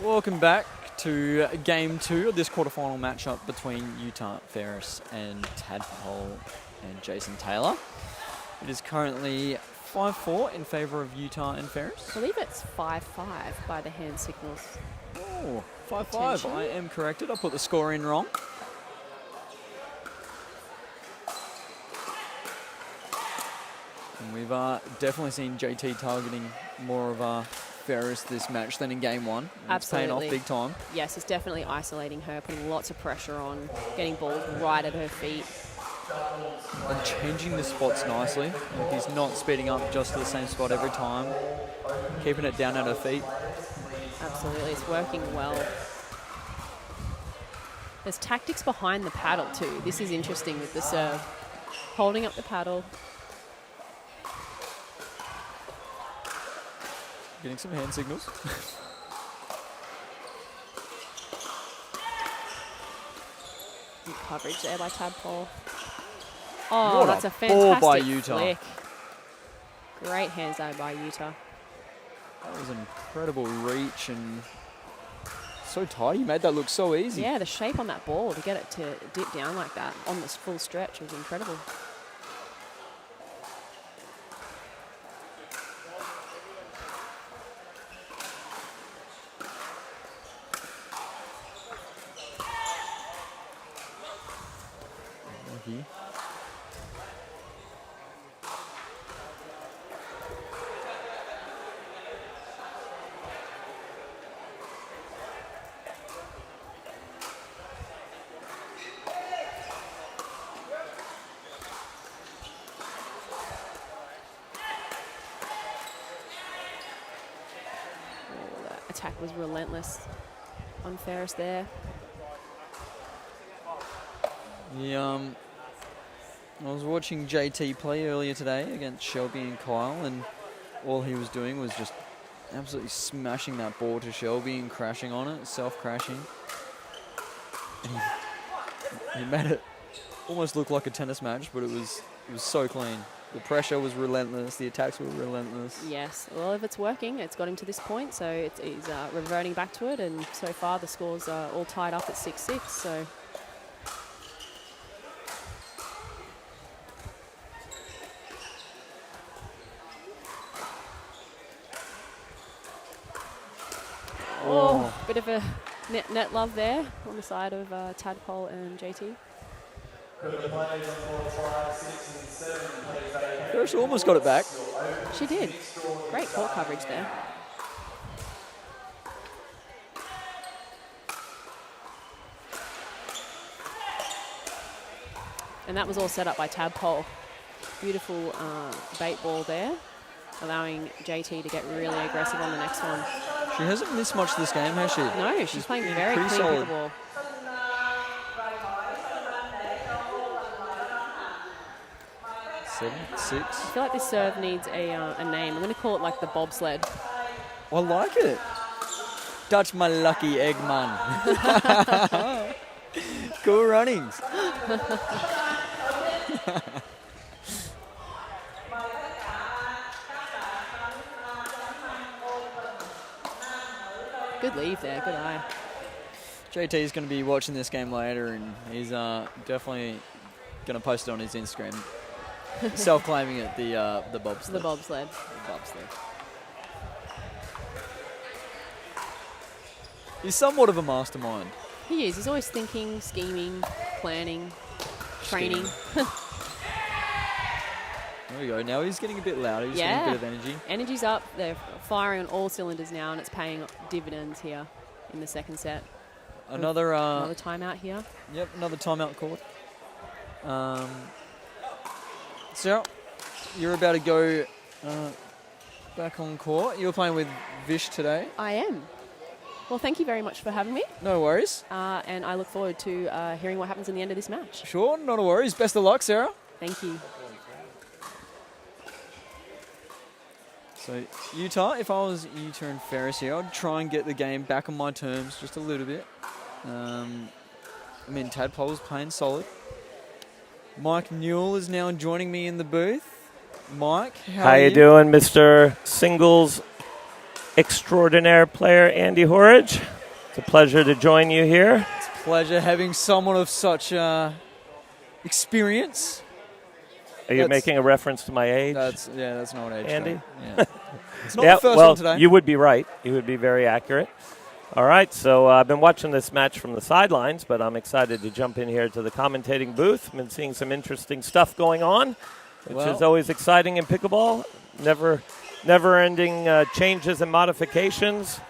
Welcome back to Game 2 of this quarterfinal matchup between Utah Ferris and Tadpole and Jason Taylor. It is currently 5-4 in favour of Utah and Ferris. I believe it's 5-5 by the hand signals. Oh, 5-5. I am corrected. I put the score in wrong. And we've definitely seen JT targeting more of Ferris this match than in Game 1. It's paying off big time. Yes, it's definitely isolating her, putting lots of pressure on, getting balls right at her feet. And changing the spots nicely. He's not speeding up just to the same spot every time. Keeping it down at her feet. Absolutely, it's working well. There's tactics behind the paddle too. This is interesting with the serve. Holding up the paddle. Getting some hand signals. Good coverage there by Tadpole. Oh, what that's a ball fantastic by Utah. flick. Great hands eye by Utah. That was an incredible reach and so tight. He made that look so easy. Yeah, the shape on that ball to get it to dip down like that on this full stretch was incredible. Lucky. Attack was relentless on Ferris there. Yeah, I was watching JT play earlier today against Shelby and Kyle, and all he was doing was just absolutely smashing that ball to Shelby and crashing on it, self-crashing. And he made it almost look like a tennis match, but it was so clean. The pressure was relentless. The attacks were relentless. Yes. Well, if it's working, it's got him to this point, so he's reverting back to it, and so far the scores are all tied up at 6-6. So. Oh, bit of a net love there on the side of Tadpole and JT. Ferris almost got it back. She did. Great court coverage there. And that was all set up by Tadpole. Beautiful bait ball there, allowing JT to get really aggressive on the next one. She hasn't missed much this game, has she? No, she's playing very pretty clean solid. pickleball. 7-6. I feel like this serve needs a name. I'm going to call it like the bobsled. I like it. Touch my lucky Eggman. Cool runnings. Good leave there, good eye. JT is going to be watching this game later, and he's definitely going to post it on his Instagram. Self-claiming it, the bobsled. The bobsled. The bobsled. He's somewhat of a mastermind. He is. He's always thinking, scheming, planning, training. There we go. Now he's getting a bit louder. He's getting a bit of energy. Energy's up. They're firing on all cylinders now, and it's paying dividends here in the second set. Another timeout here. Yep, another timeout called. So, you're about to go back on court. You're playing with Vish today. I am. Well, thank you very much for having me. No worries. And I look forward to hearing what happens in the end of this match. Sure, not a worries. Best of luck, Sarah. Thank you. So, Utah, if I was Utah and Ferris here, I'd try and get the game back on my terms just a little bit. I mean, Tadpole's playing solid. Mike Newell is now joining me in the booth. Mike, how are you doing, Mr. Singles extraordinaire player Andy Horridge? It's a pleasure to join you here. It's a pleasure having someone of such experience. Are you making a reference to my age? That's not age, Andy. Yeah. It's not the first one today. You would be right. You would be very accurate. All right, so I've been watching this match from the sidelines, but I'm excited to jump in here to the commentating booth. I've been seeing some interesting stuff going on, which is always exciting in pickleball. Never-ending changes and modifications.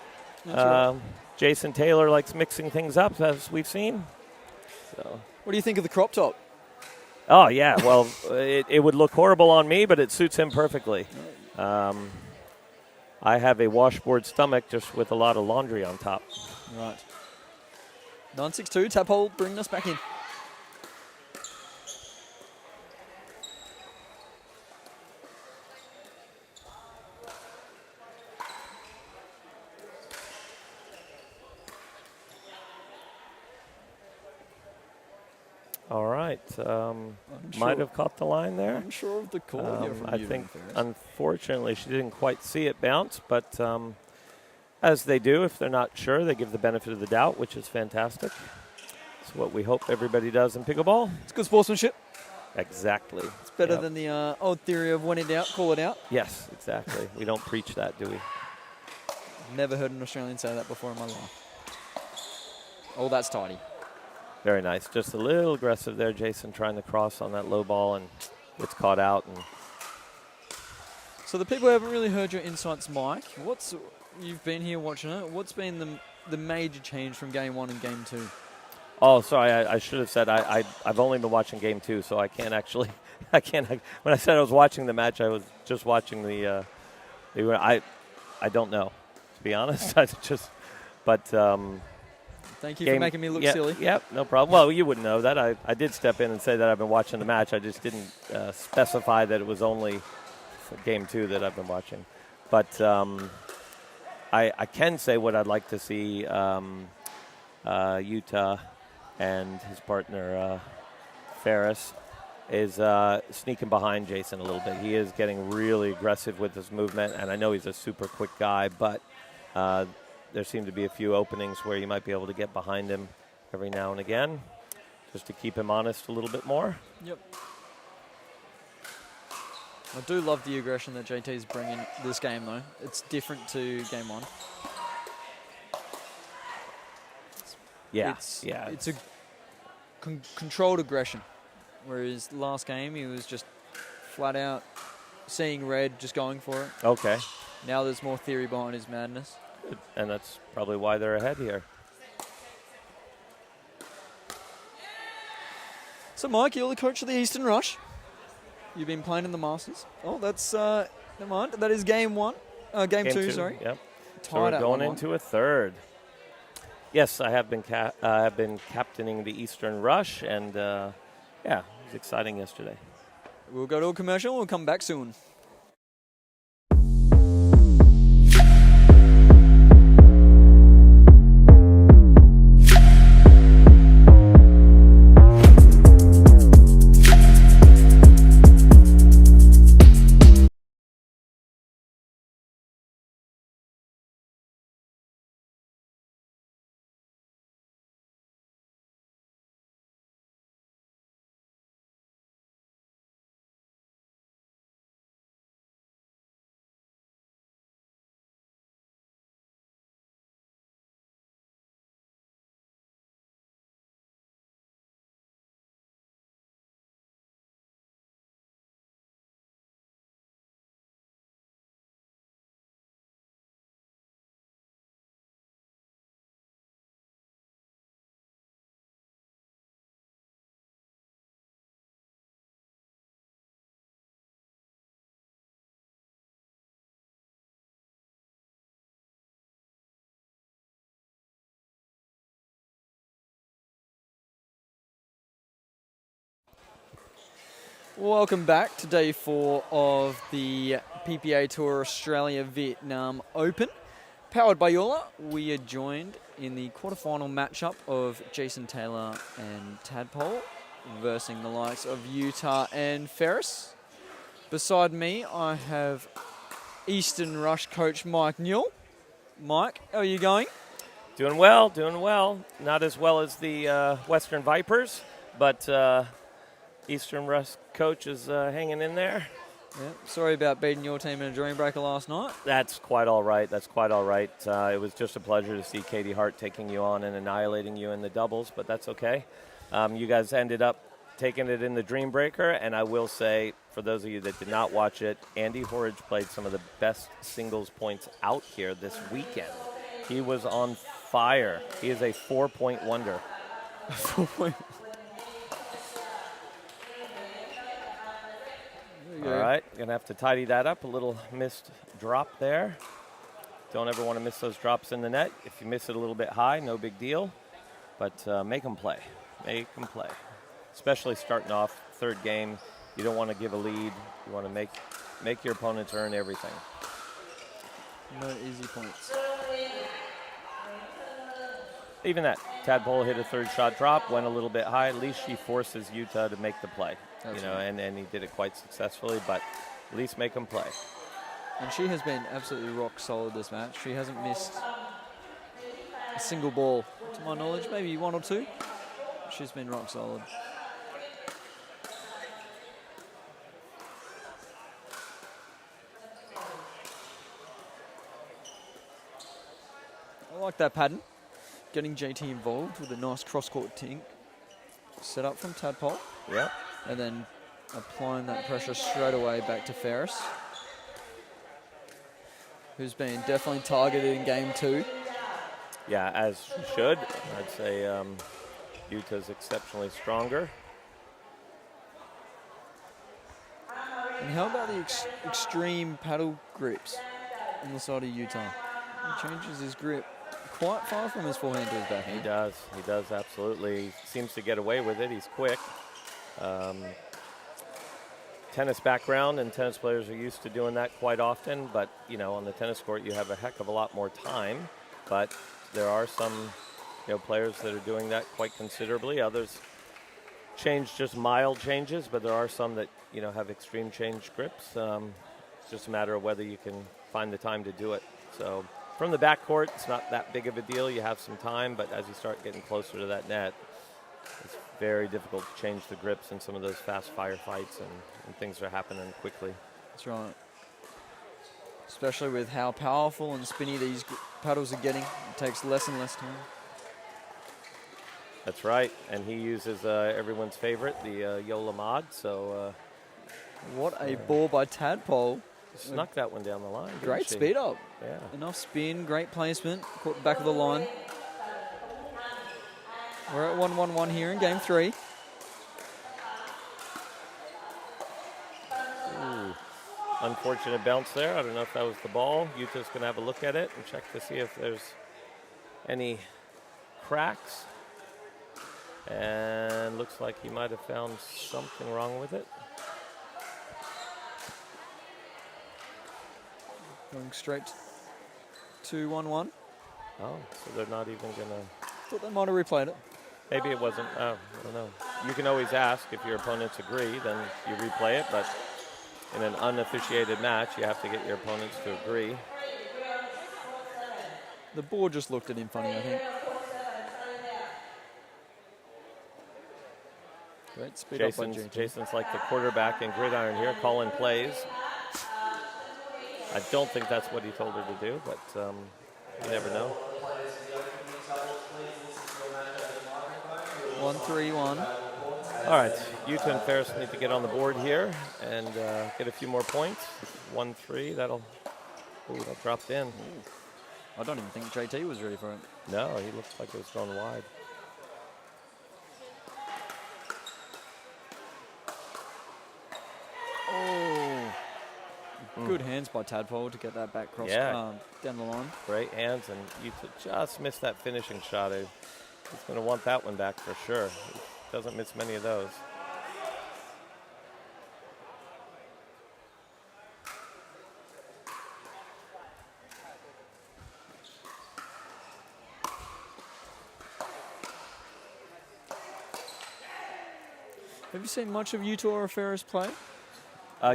Right. Jason Taylor likes mixing things up, as we've seen. So, what do you think of the crop top? Oh, yeah. Well, it would look horrible on me, but it suits him perfectly. I have a washboard stomach just with a lot of laundry on top. Right. 9-6-2, Tadpole bringing us back in. All right. Might have caught the line there. I'm sure of the call here from I think, unfortunately, she didn't quite see it bounce, but as they do, if they're not sure, they give the benefit of the doubt, which is fantastic. It's what we hope everybody does in pickleball. It's good sportsmanship. Exactly. It's better than the old theory of when in doubt, call it out. Yes, exactly. We don't preach that, do we? Never heard an Australian say that before in my life. Oh, that's tidy. Very nice. Just a little aggressive there, Jason, trying to cross on that low ball and gets caught out. And so the people who haven't really heard your insights, Mike, you've been here watching it. What's been the major change from game one and game two? Oh, sorry, I should have said I've only been watching game two, so I can't actually. When I said I was watching the match, I was just watching the. I don't know, to be honest. Thank you for making me look silly. Yep, no problem. Well, you wouldn't know that. I did step in and say that I've been watching the match. I just didn't specify that it was only game two that I've been watching. But I can say what I'd like to see Utah and his partner Ferris is sneaking behind Jason a little bit. He is getting really aggressive with his movement, and I know he's a super quick guy, but there seem to be a few openings where you might be able to get behind him every now and again, just to keep him honest a little bit more. Yep. I do love the aggression that JT is bringing this game, though. It's different to game one. It's a controlled aggression, whereas last game he was just flat out seeing red, just going for it. Okay. Now there's more theory behind his madness. And that's probably why they're ahead here. So, Mike, you're the coach of the Eastern Rush. You've been playing in the Masters. Oh, that's never mind. That is game one. Game two, sorry. Yep. So Tied we're at going 1-1. into a third. Yes, I have been captaining the Eastern Rush, and yeah, it was exciting yesterday. We'll go to a commercial. We'll come back soon. Welcome back to day 4 of the PPA Tour Australia Vietnam Open. Powered by Joola, we are joined in the quarterfinal matchup of Jason Taylor and Tadpole versus the likes of Utah and Ferris. Beside me, I have Eastern Rush coach Mike Newell. Mike, how are you going? Doing well, doing well. Not as well as the Western Vipers, but Eastern Rush coach is hanging in there. Yeah, sorry about beating your team in a drawing breaker last night. That's quite all right. That's quite all right. It was just a pleasure to see Katie Hart taking you on and annihilating you in the doubles, but that's okay. You guys ended up taking it in the Dream Breaker, and I will say, for those of you that did not watch it, Andy Horridge played some of the best singles points out here this weekend. He was on fire. He is a 4-point wonder. 4-point. All right, going to have to tidy that up. A little missed drop there. Don't ever want to miss those drops in the net. If you miss it a little bit high, no big deal. But make them play. Make them play. Especially starting off third game. You don't want to give a lead. You want to make your opponents earn everything. No easy points. Even that. Tadpole hit a third shot drop, went a little bit high. At least she forces Utah to make the play. That's right. And he did it quite successfully, but at least make him play. And she has been absolutely rock solid this match. She hasn't missed a single ball, to my knowledge, maybe one or two. She's been rock solid. I like that pattern. Getting JT involved with a nice cross-court tink. Set up from Tadpole. Yep. And then applying that pressure straight away back to Ferris, who's been definitely targeted in game 2. Yeah, as she should. I'd say Utah's exceptionally stronger. And how about the extreme paddle grips on the side of Utah? He changes his grip quite far from his forehand to his backhand. He does, absolutely. He seems to get away with it. He's quick. Tennis background, and tennis players are used to doing that quite often, but on the tennis court you have a heck of a lot more time, but there are some players that are doing that quite considerably. Others change just mild changes, but there are some that have extreme change grips. It's just a matter of whether you can find the time to do it. So from the backcourt, it's not that big of a deal. You have some time, but as you start getting closer to that net, it's very difficult to change the grips in some of those fast firefights, and things are happening quickly. That's right. Especially with how powerful and spinny these paddles are getting. It takes less and less time. That's right. And he uses everyone's favorite, the Joola mod. So what a ball by Tadpole. Snuck that one down the line. Great speed up. Yeah. Enough spin, great placement. Caught the back of the line. We're at 1-1-1 here in game 3. Unfortunate bounce there. I don't know if that was the ball. Utah's going to have a look at it and check to see if there's any cracks. And looks like he might have found something wrong with it. Going straight to 1-1. Oh, so they're not even going to... Thought they might have replayed it. Maybe it wasn't. Oh, I don't know. You can always ask if your opponents agree, then you replay it. But in an unofficiated match, you have to get your opponents to agree. The board just looked at him funny, I think. Great speed up by JT. Jason's like the quarterback in gridiron here, calling plays. I don't think that's what he told her to do, but you never know. 1-3-1. All right, Utah and Ferris need to get on the board here and get a few more points. 1-3, that'll... Ooh, that dropped in. I don't even think JT was ready for it. No, he looked like it was going wide. Oh. Good hands by Tadpole to get that back cross down the line. Great hands, and Utah just missed that finishing shot. He's going to want that one back for sure. He doesn't miss many of those. Have you seen much of Utah or Ferris play?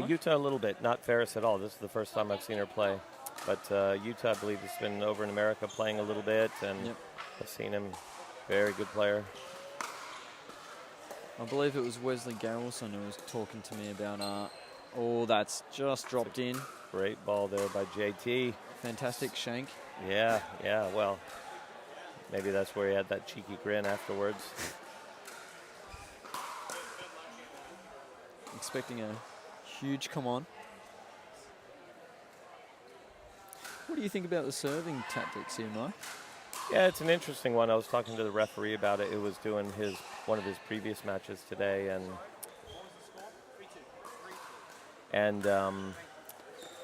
Utah a little bit, not Ferris at all. This is the first time I've seen her play. But Utah, I believe, has been over in America playing a little bit, and I've seen him. Very good player. I believe it was Wesley Garrelson who was talking to me about, oh, that's just dropped in. Great ball there by JT. Fantastic shank. Yeah, well, maybe that's where he had that cheeky grin afterwards. Expecting a huge come on. What do you think about the serving tactics here, Mike? Yeah, it's an interesting one. I was talking to the referee about it. It was doing one of his previous matches today, and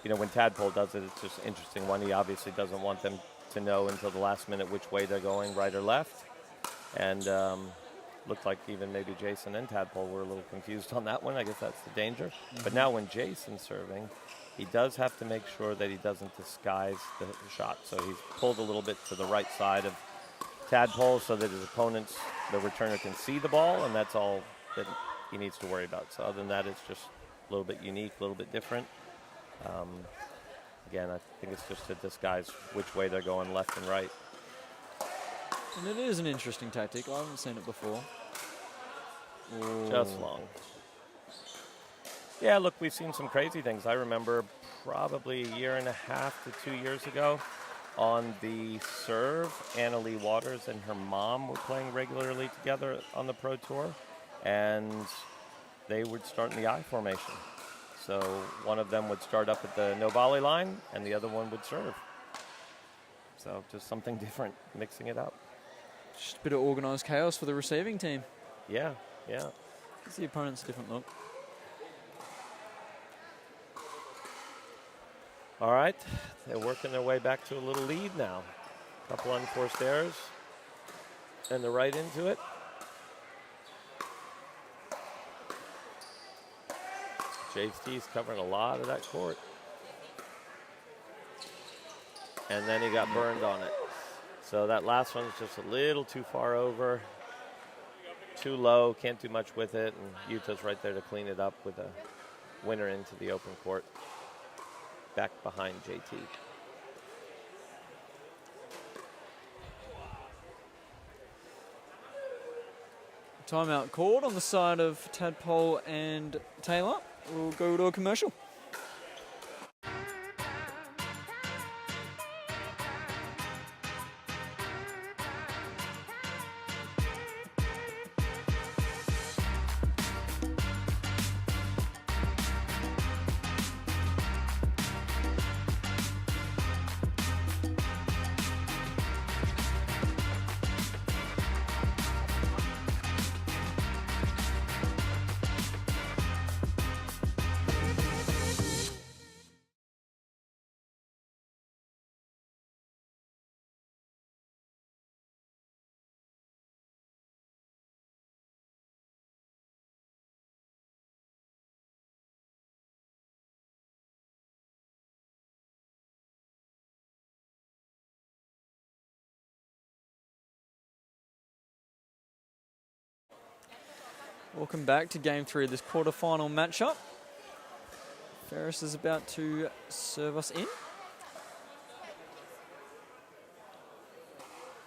you know, when Tadpole does it, it's just an interesting one. He obviously doesn't want them to know until the last minute which way they're going, right or left, and looked like even maybe Jason and Tadpole were a little confused on that one. I guess that's the danger. Mm-hmm. But now when Jason's serving, he does have to make sure that he doesn't disguise the shot. So he's pulled a little bit to the right side of Tadpole so that his opponents, the returner, can see the ball, and that's all that he needs to worry about. So other than that, it's just a little bit unique, a little bit different. Again, I think it's just to disguise which way they're going, left and right. And it is an interesting tactic. I haven't seen it before. Ooh. Just long. Yeah, look, we've seen some crazy things. I remember probably a year and a half to 2 years ago on the serve, Anna Lee Waters and her mom were playing regularly together on the Pro Tour, and they would start in the I formation. So one of them would start up at the no volley line, and the other one would serve. So just something different, mixing it up. Just a bit of organised chaos for the receiving team. Yeah. Gives the opponents a different look. All right, they're working their way back to a little lead now. A couple unforced errors, and they're right into it. JT's covering a lot of that court. And then he got burned on it. So that last one's just a little too far over, too low, can't do much with it, and Utah's right there to clean it up with a winner into the open court. Back behind JT. Timeout called on the side of Tadpole and Taylor. We'll go to a commercial. Welcome back to game 3 of this quarterfinal matchup. Ferris is about to serve us in.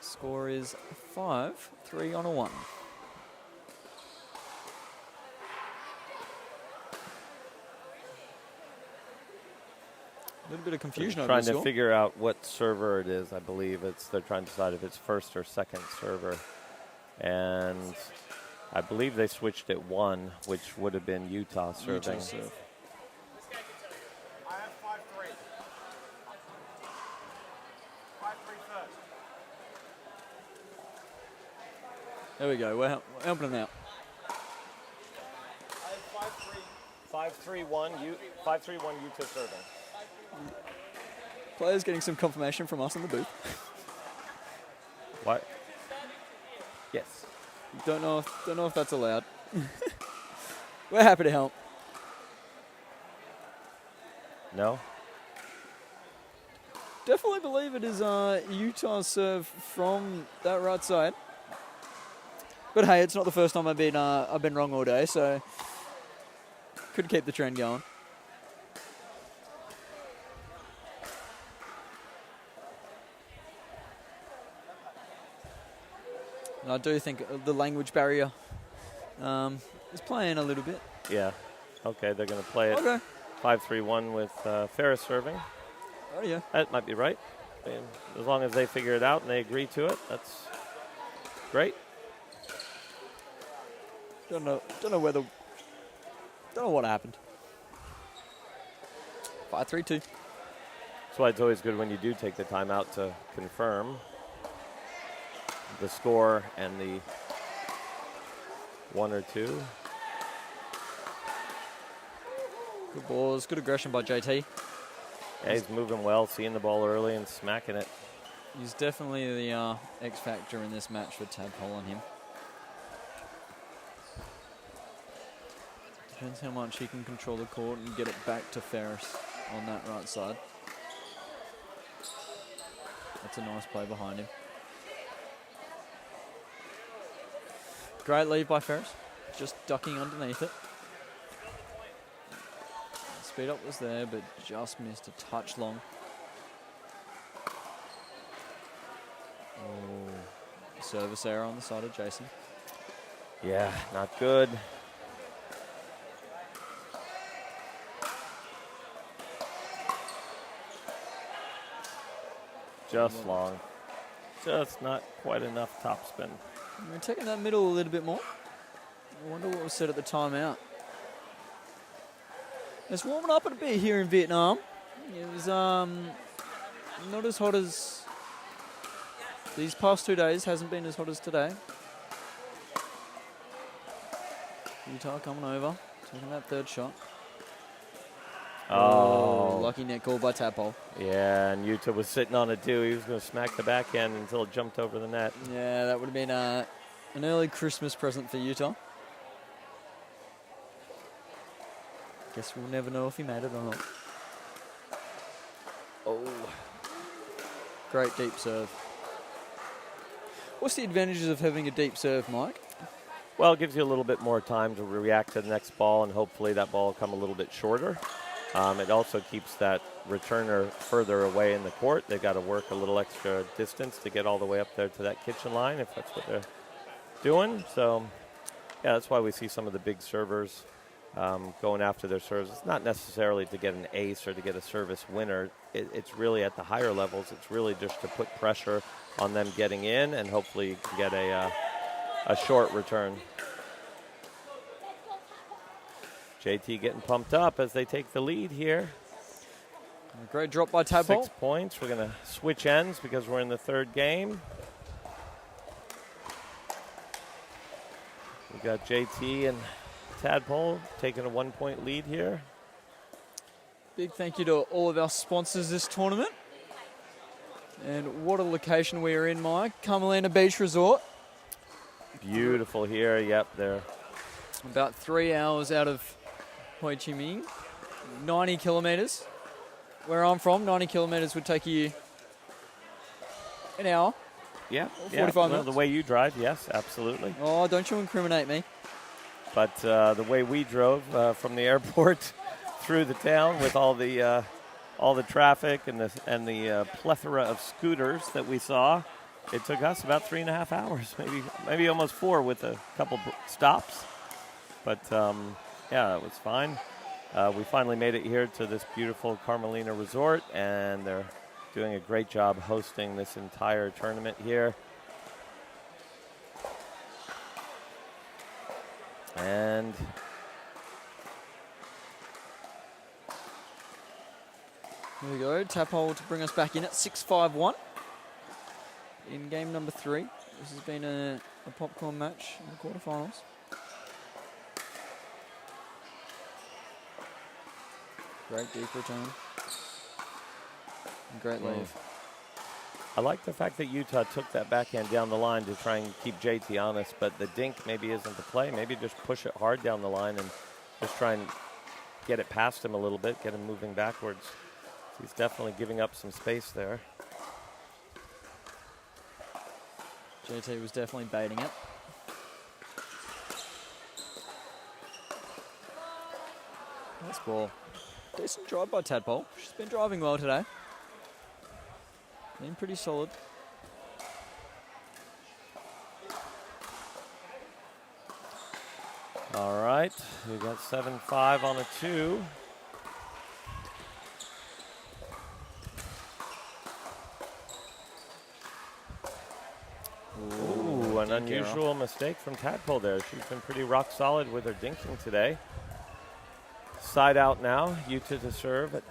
Score is 5-3 on a 1. A little bit of confusion over Trying the to score. figure out what server it is. I believe they're trying to decide if it's first or second server. And I believe they switched at 1, which would have been Utah serving. Utah serve. I have 5-3. 5-3 first. There we go. We're helping them out. I have 5-3. 5-3-1, 5-3-1 Utah serving. Players getting some confirmation from us in the booth. What? Yes. Don't know if that's allowed. We're happy to help. No? Definitely believe it is Utah's serve from that right side. But hey, it's not the first time I've been wrong all day, so could keep the trend going. And I do think the language barrier is playing a little bit. Yeah. Okay, they're going to play it Okay. 5-3-1 with Ferris serving. Oh yeah. That might be right. I mean, as long as they figure it out and they agree to it, that's great. Don't know what happened. 5-3-2. That's why it's always good when you do take the time out to confirm the score and the 1 or 2. Good balls, good aggression by JT. Yeah, he's moving well, seeing the ball early and smacking it. He's definitely the X factor in this match for Tadpole on him. Depends how much he can control the court and get it back to Ferris on that right side. That's a nice play behind him. Great lead by Ferris, just ducking underneath it. Speed up was there, but just missed a touch long. Oh, service error on the side of Jason. Yeah, not good. Just long. Just not quite enough topspin. We're taking that middle a little bit more. I wonder what was said at the timeout. It's warming up a bit here in Vietnam. It was not as hot as these past 2 days. Hasn't been as hot as today. Utah coming over, taking that third shot. Oh, Lucky net call by Tadpole. yeah, and Utah was sitting on it too. He was going to smack the back end until it jumped over the net. Yeah, that would have been an early Christmas present for Utah. Guess we'll never know if he made it or not. Oh, Great deep serve. What's the advantages of having a deep serve, Mike? well, it gives you a little bit more time to react to the next ball, and hopefully that ball will come a little bit shorter. It also keeps that returner further away in the court. They've got to work a little extra distance to get all the way up there to that kitchen line, if that's what they're doing. So, yeah, that's why we see some of the big servers going after their serves. It's not necessarily to get an ace or to get a service winner. It's really at the higher levels. It's really just to put pressure on them getting in, and hopefully you can get a short return. JT getting pumped up as they take the lead here. A great drop by Tadpole. 6 points. We're going to switch ends because we're in the third game. We got JT and Tadpole taking a 1 point lead here. Big thank you to all of our sponsors this tournament. And what a location we are in, Mike. Carmelina Beach Resort. Beautiful here. Yep, there. About 3 hours out of Ho Chi Minh. 90 kilometres. Where I'm from, 90 kilometres would take you an hour. Yeah, 45 well, minutes. the way you drive, yes, absolutely. Oh, don't you incriminate me. But the way we drove from the airport through the town with all the traffic and the plethora of scooters that we saw, it took us about 3.5 hours, maybe almost 4 with a couple stops. But yeah, it was fine. We finally made it here to this beautiful Carmelina Resort, and they're doing a great job hosting this entire tournament here. And Here we go. Tap hole to bring us back in at 6-5-1 in game number 3. This has been a popcorn match in the quarterfinals. Great deep return. And great lead. I like the fact that Utah took that backhand down the line to try and keep JT honest, but the dink maybe isn't the play. Maybe just push it hard down the line and just try and get it past him a little bit, get him moving backwards. He's definitely giving up some space there. JT was definitely baiting it. Nice ball. Decent drive by Tadpole. She's been driving well today. Been pretty solid. All right, we got 7-5 on a 2. Ooh, an unusual mistake from Tadpole there. She's been pretty rock solid with her dinking today. Side out now, Utah to serve at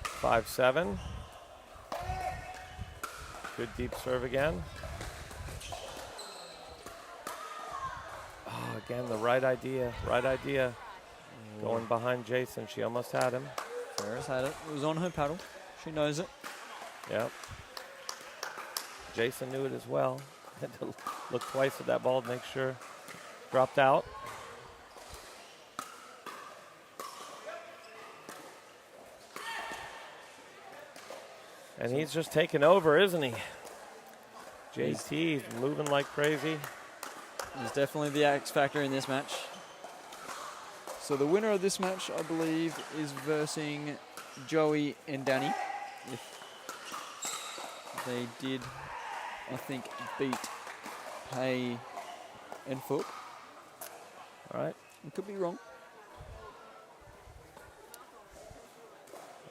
5-7. Good deep serve again. Oh, again, the right idea. Going behind Jason, she almost had him. Ferris had it. It was on her paddle. She knows it. Yep. Jason knew it as well. Had to look twice at that ball to make sure. Dropped out. And he's just taking over, isn't he? JT moving like crazy. He's definitely the X factor in this match. So the winner of this match, I believe, is versing Joey and Danny. If they did, I think, beat Pay and Foot. All right. I could be wrong.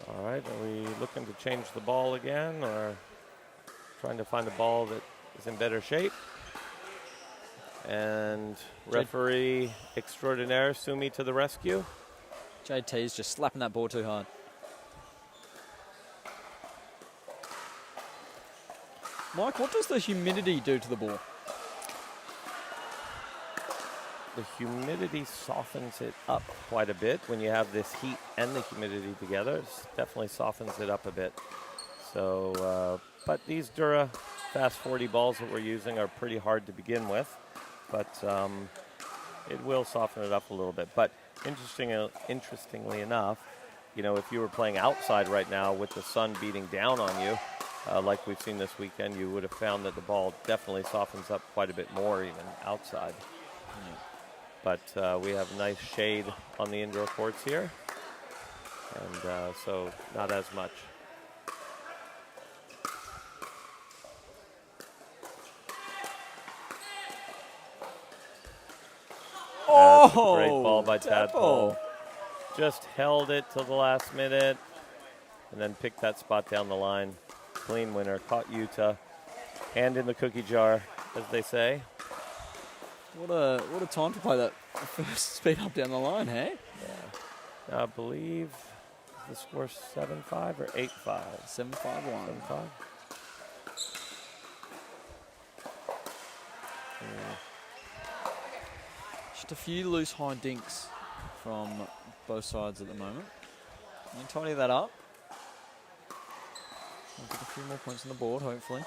All right, are we looking to change the ball again or trying to find a ball that is in better shape? And referee extraordinaire, Sumi to the rescue. JT's just slapping that ball too hard. Mike, what does the humidity do to the ball? The humidity softens it up quite a bit when you have this heat and the humidity together. It definitely softens it up a bit. So, but these Dura Fast 40 balls that we're using are pretty hard to begin with, but it will soften it up a little bit. But interestingly enough, you know, if you were playing outside right now with the sun beating down on you, like we've seen this weekend, you would have found that the ball definitely softens up quite a bit more even outside. But we have nice shade on the indoor courts here, and so not as much. Oh, that's a great ball by Tadpole. Just held it till the last minute, and then picked that spot down the line. Clean winner, caught Utah. Hand in the cookie jar, as they say. What a time to play that first speed up down the line, hey? Yeah. Now, I believe the score 7-5 or 8-5? 7-5-1. 7-5. Just a few loose high dinks from both sides at the moment. You can tidy that up. We'll get a few more points on the board, hopefully.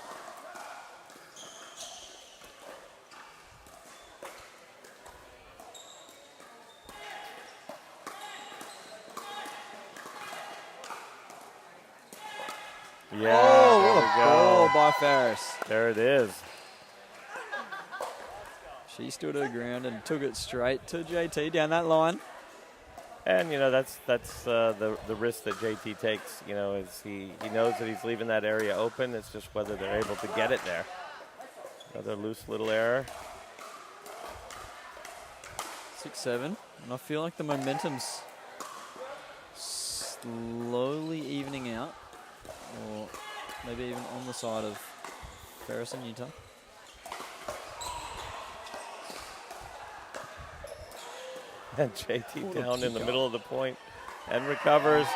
Yeah, oh, there what we a go. ball by Ferris. There it is. She stood her ground and took it straight to JT down that line. And, you know, that's the risk that JT takes, you know, is he knows that he's leaving that area open. It's just whether they're able to get it there. Another loose little error. 6-7. And I feel like the momentum's slowly evening out. Or maybe even on the side of Ferris and Utah. And JT down in the middle of the point and recovers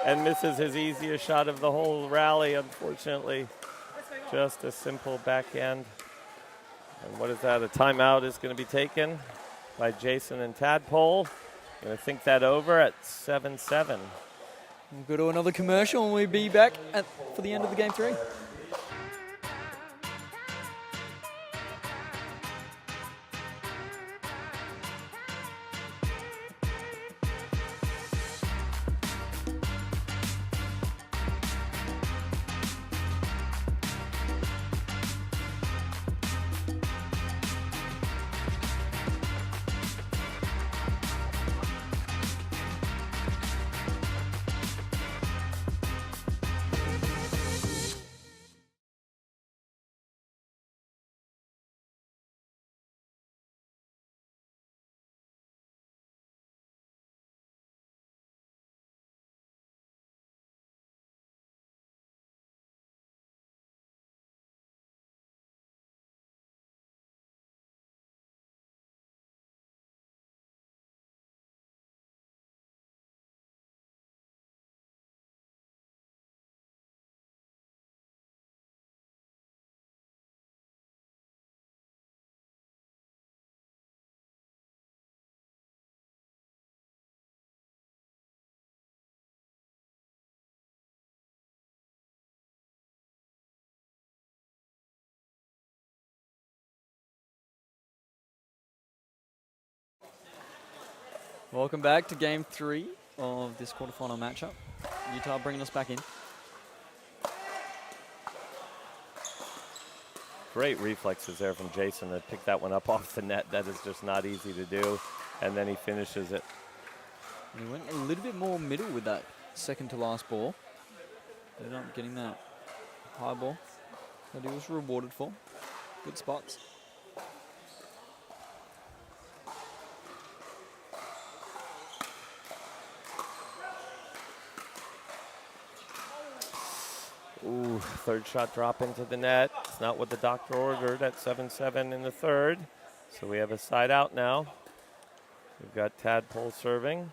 and misses his easiest shot of the whole rally, unfortunately. Just a simple backhand. And what is that? A timeout is going to be taken by Jason and Tadpole. Going to think that over at 7-7. We'll go to another commercial and we'll be back for the end of the game 3. Welcome back to game 3 of this quarterfinal matchup. Utah bringing us back in. Great reflexes there from Jason to pick that one up off the net. That is just not easy to do. And then he finishes it. And he went a little bit more middle with that second to last ball. Ended up getting that high ball that he was rewarded for. Good spots. Ooh, third shot drop into the net. It's not what the doctor ordered at 7-7 in the third. So we have a side out now. We've got Tadpole serving.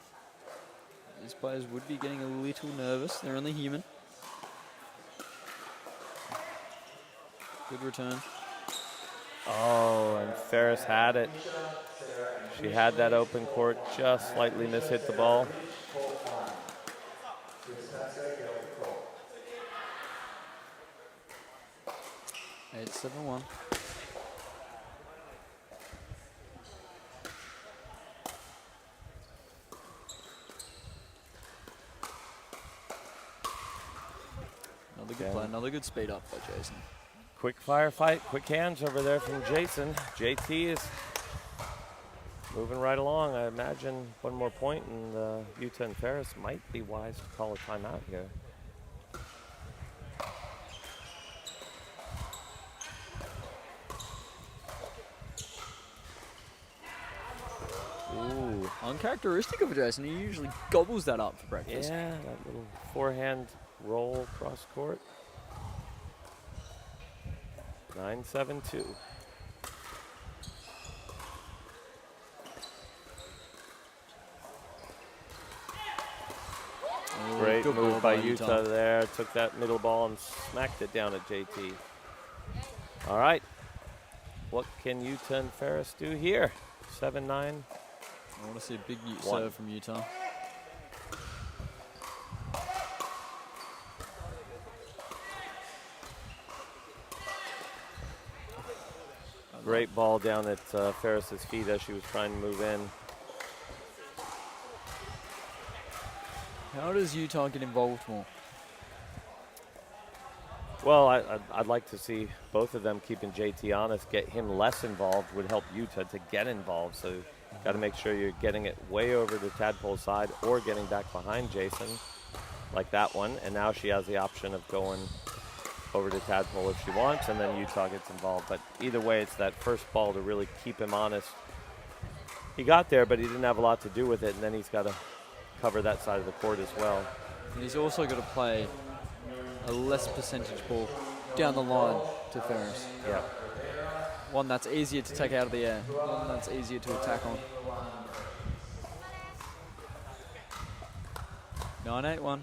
These players would be getting a little nervous. They're only human. Good return. Oh, and Ferris had it. She had that open court, just slightly mishit the ball. It's 7-1. Another good play, another good speed up by Jason. Quick fire fight, quick hands over there from Jason. JT is moving right along. I imagine one more point and Utah and Ferris might be wise to call a timeout here. Ooh, uncharacteristic of Jason. He usually gobbles that up for breakfast. Yeah, that little forehand roll cross court. 9-7-2. Great good move ball by by Utah Utah. there. Took that middle ball and smacked it down at JT. All right. What can Utah and Ferris do here? 7-9. I want to see a big serve from Utah. Great ball down at Ferris's feet as she was trying to move in. How does Utah get involved more? Well, I'd like to see both of them keeping JT honest. Get him less involved would help Utah to get involved. So got to make sure you're getting it way over to Tadpole's side or getting back behind Jason, like that one. And now she has the option of going over to Tadpole if she wants, and then Utah gets involved. But either way, it's that first ball to really keep him honest. He got there, but he didn't have a lot to do with it, and then he's got to cover that side of the court as well. And he's also got to play a less percentage ball down the line to Ferris. Yeah. One that's easier to take out of the air. One that's easier to attack on. 9-8-1.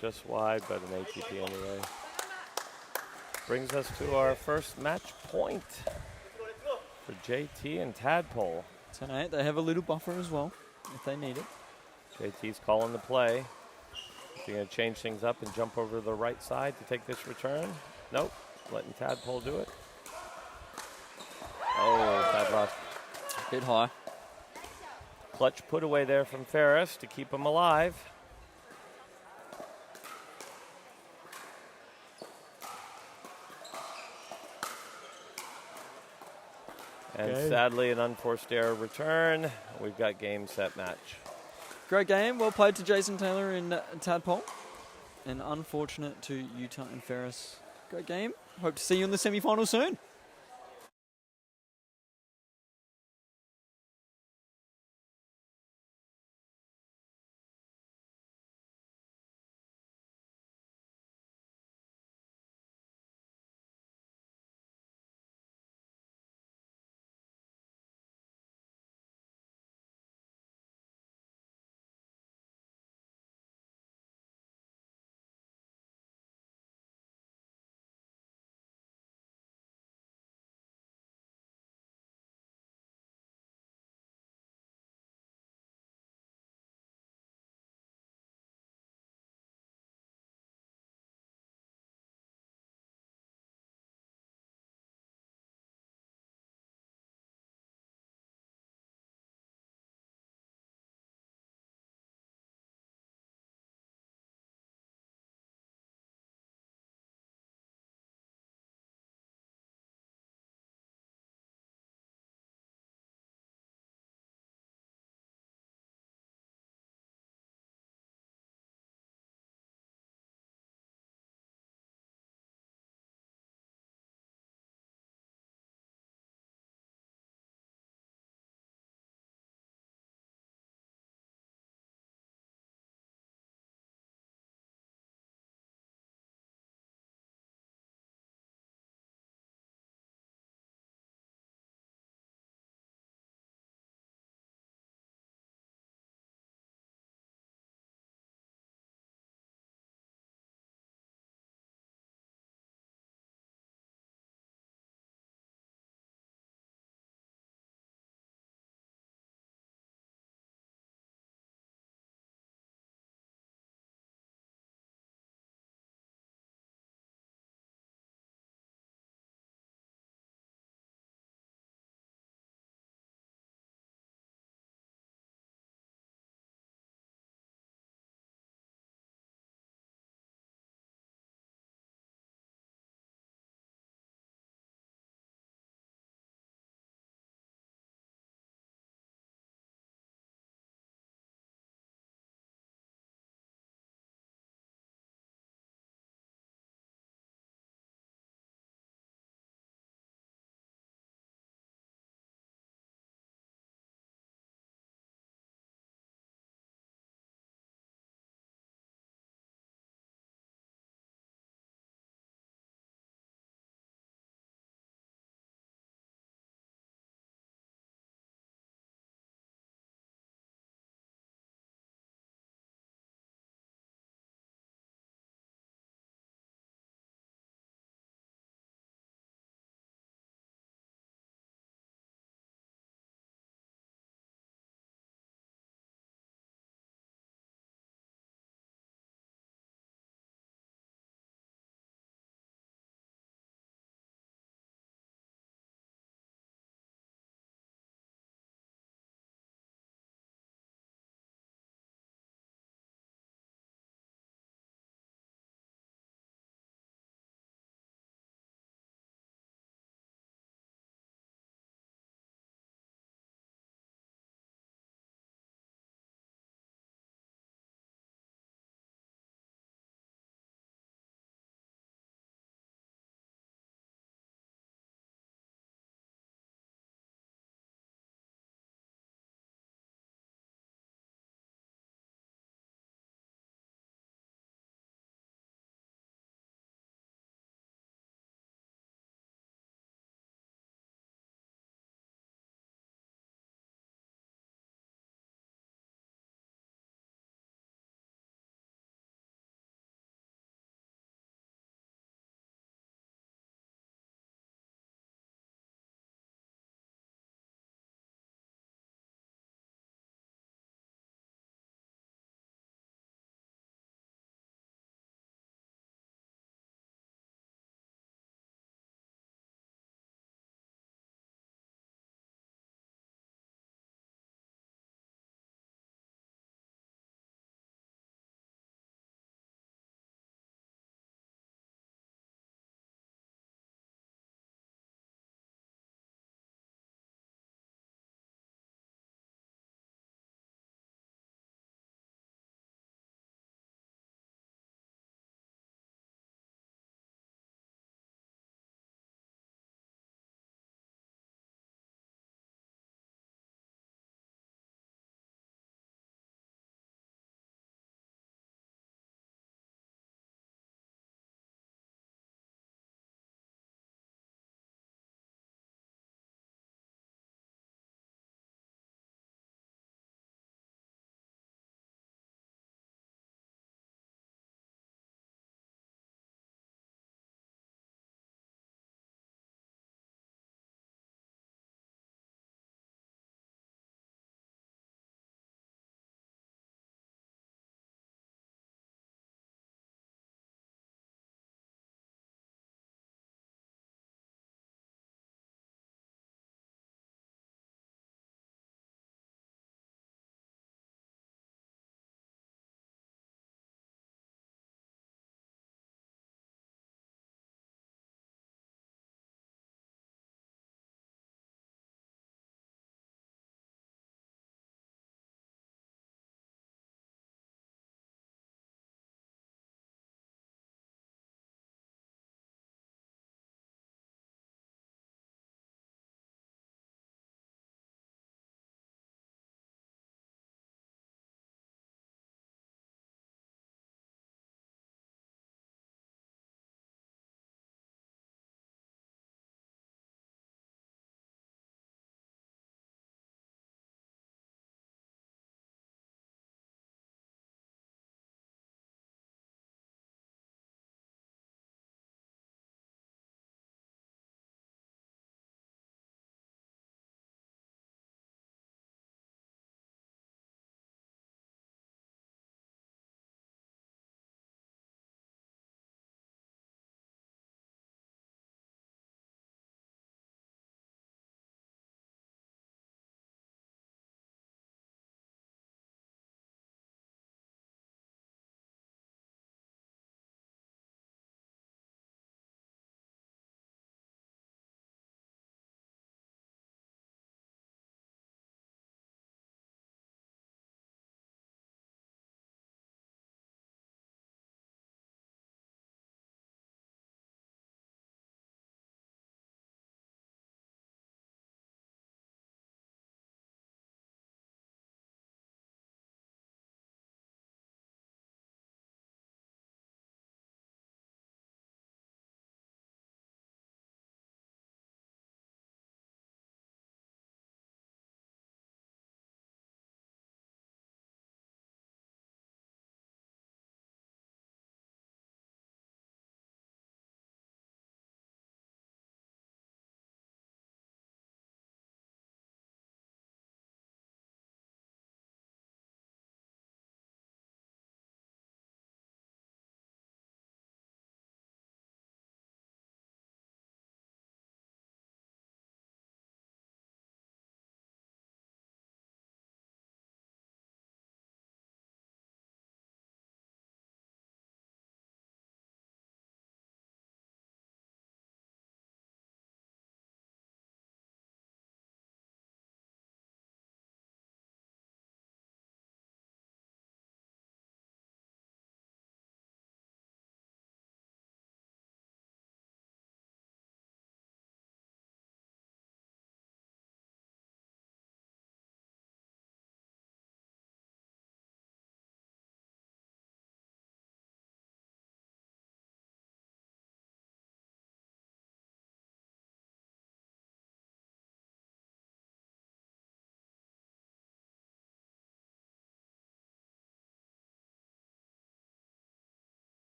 Just wide, but an ATP anyway. Brings us to our first match point for JT and Tadpole. 10-8. They have a little buffer as well if they need it. JT's calling the play. Is he going to change things up and jump over to the right side to take this return? Nope. Letting Tadpole do it. Oh, Tad lost. Bit high. Clutch put away there from Ferris to keep him alive. And sadly, an unforced error return. We've got game, set, match. Great game. Well played to Jason Taylor and Tadpole. And unfortunate to Utah and Ferris. Great game. Hope to see you in the semi-final soon.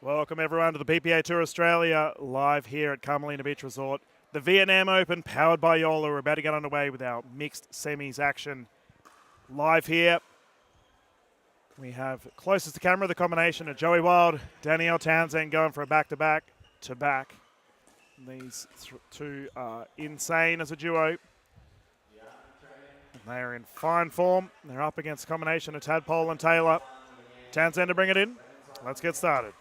Welcome everyone to the PPA Tour Australia, live here at Carmelina Beach Resort. The Vietnam Open, powered by Joola. We're about to get underway with our mixed semis action. Live here, we have closest to camera the combination of Joey Wild, Danielle Townsend going for a back-to-back to back. These two are insane as a duo. And they are in fine form. They're up against a combination of Tadpole and Taylor. Townsend to bring it in. Let's get started.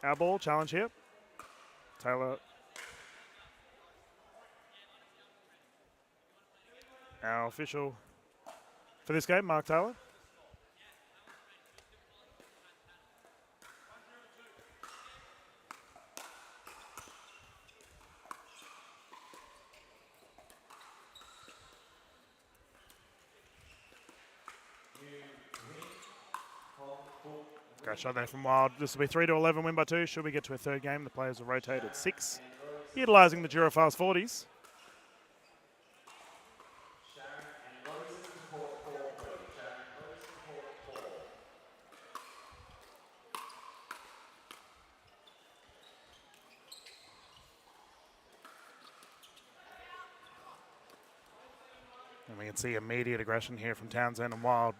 Our ball challenge here. Taylor. Our official for this game, Mark Taylor. Great shot there from Wild. This will be 3-11 win by 2. Should we get to a third game, the players will rotate at 6, utilising the Joola Fast 40s. And we can see immediate aggression here from Townsend and Wild.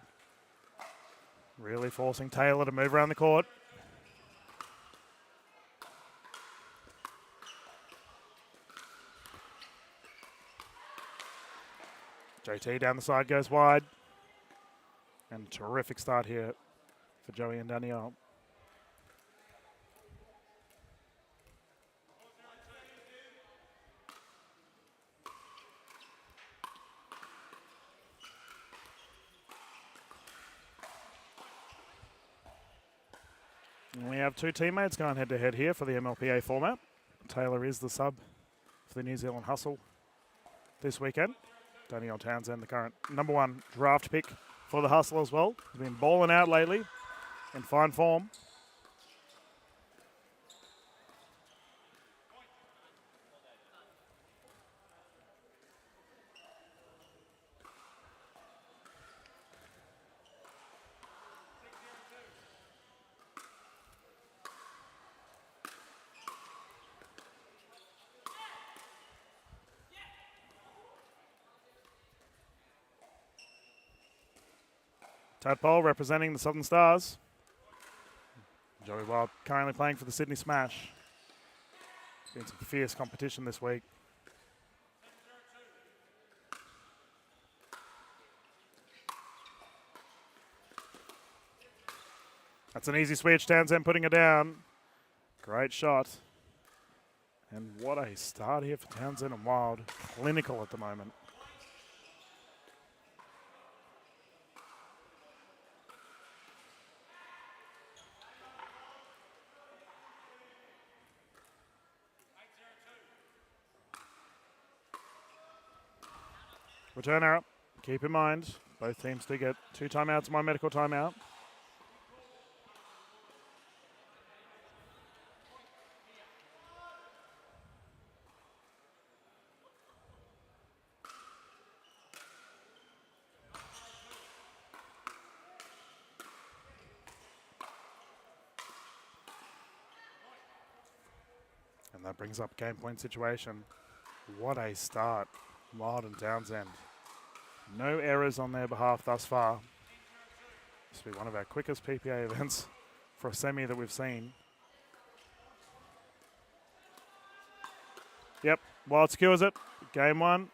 Really forcing Taylor to move around the court. JT down the side goes wide. And terrific start here for Joey and Danielle. And we have two teammates going head-to-head here for the MLPA format. Taylor is the sub for the New Zealand Hustle this weekend. Danielle Townsend, the current #1 draft pick for the Hustle as well. Has been balling out lately in fine form. Tadpole representing the Southern Stars. Joey Wild currently playing for the Sydney Smash. Been some fierce competition this week. That's an easy switch. Townsend putting it down. Great shot. And what a start here for Townsend and Wild. Clinical at the moment. Return error. Keep in mind, both teams do get 2 timeouts and 1 medical timeout. And that brings up game point situation. What a start. Wild and Townsend. No errors on their behalf thus far. This will be one of our quickest PPA events for a semi that we've seen. Yep, Wild secures it. Game 1,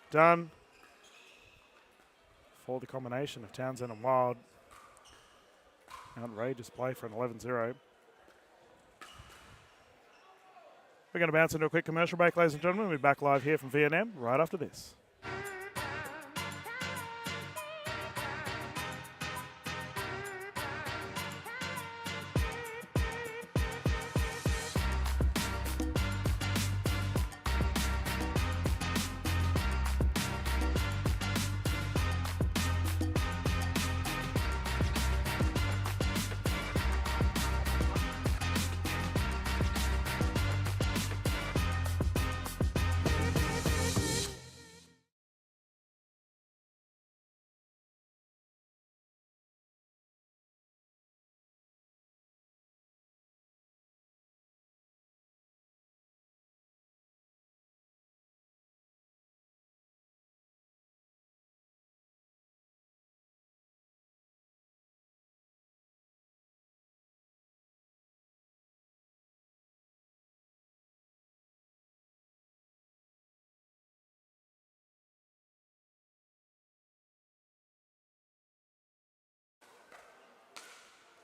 done. For the combination of Townsend and Wild. Outrageous play for an 11-0. We're going to bounce into a quick commercial break, ladies and gentlemen. We'll be back live here from Vietnam right after this.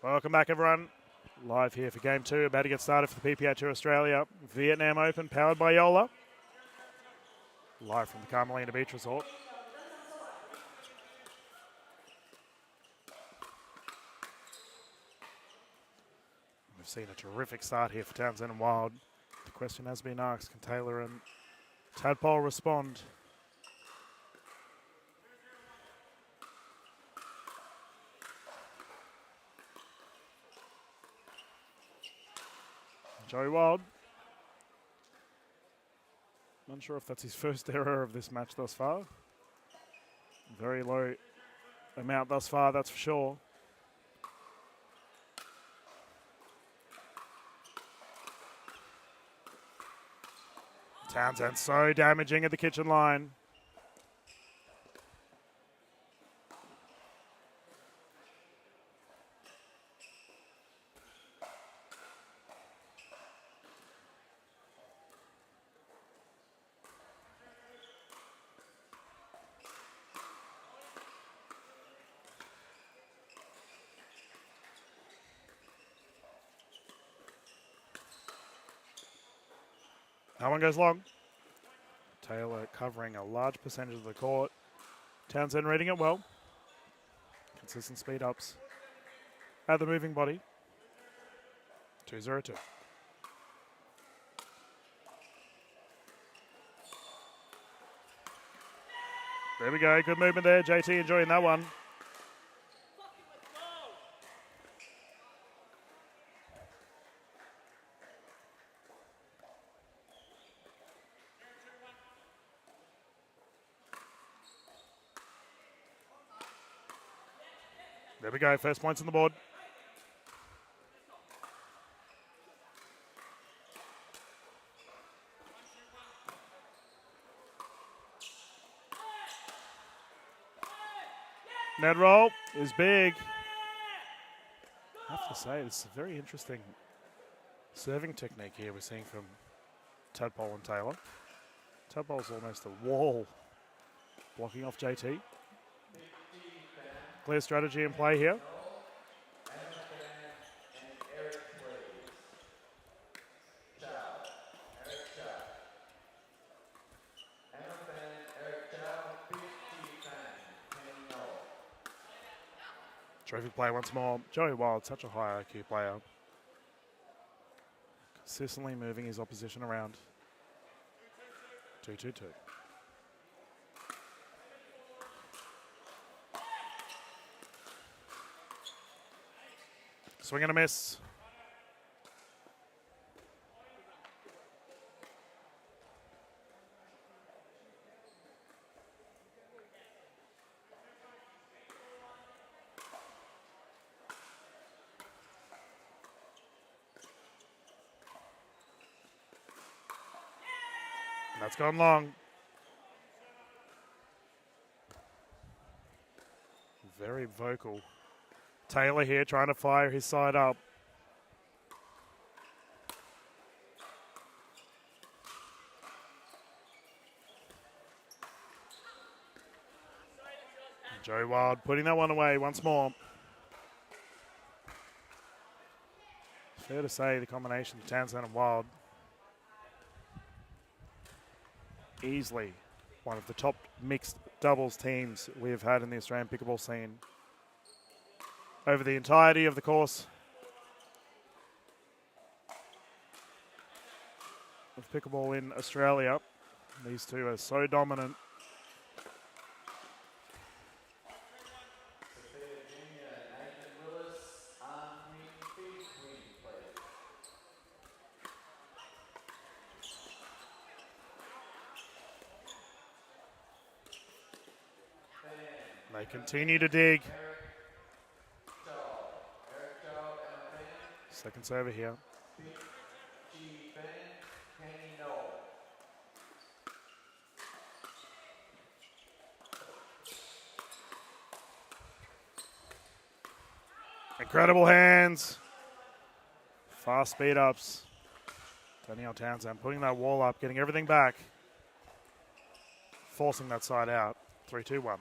Welcome back, everyone. Live here for Game 2, about to get started for the PPA Tour Australia Vietnam Open, powered by Joola. Live from the Carmelina Beach Resort. We've seen a terrific start here for Townsend and Wild. The question has been asked, can Taylor and Tadpole respond? Joey Wild. Not sure if that's his first error of this match thus far. Very low amount thus far, that's for sure. Townsend so damaging at the kitchen line. That one goes long. Taylor covering a large percentage of the court. Townsend reading it well. Consistent speed ups at the moving body. 2-0-2. There we go. Good movement there. JT enjoying that one. There we go, first points on the board. Net roll is big. I have to say, it's a very interesting serving technique here we're seeing from Tadpole and Taylor. Tadpole's almost a wall blocking off JT. Clear strategy in play here. Terrific play once more. Joey Wild, such a high IQ player. Consistently moving his opposition around. 2-2-2. Swing and a miss. That's gone long. Very vocal. Taylor here trying to fire his side up. Joey Wild putting that one away once more. Fair to say the combination of Townsend and Wild, easily one of the top mixed doubles teams we have had in the Australian pickleball scene over the entirety of the course of pickleball in Australia. These two are so dominant. They continue to dig. Second server here. Incredible hands. Fast speed ups. Danielle Townsend putting that wall up, getting everything back. Forcing that side out. 3-2-1.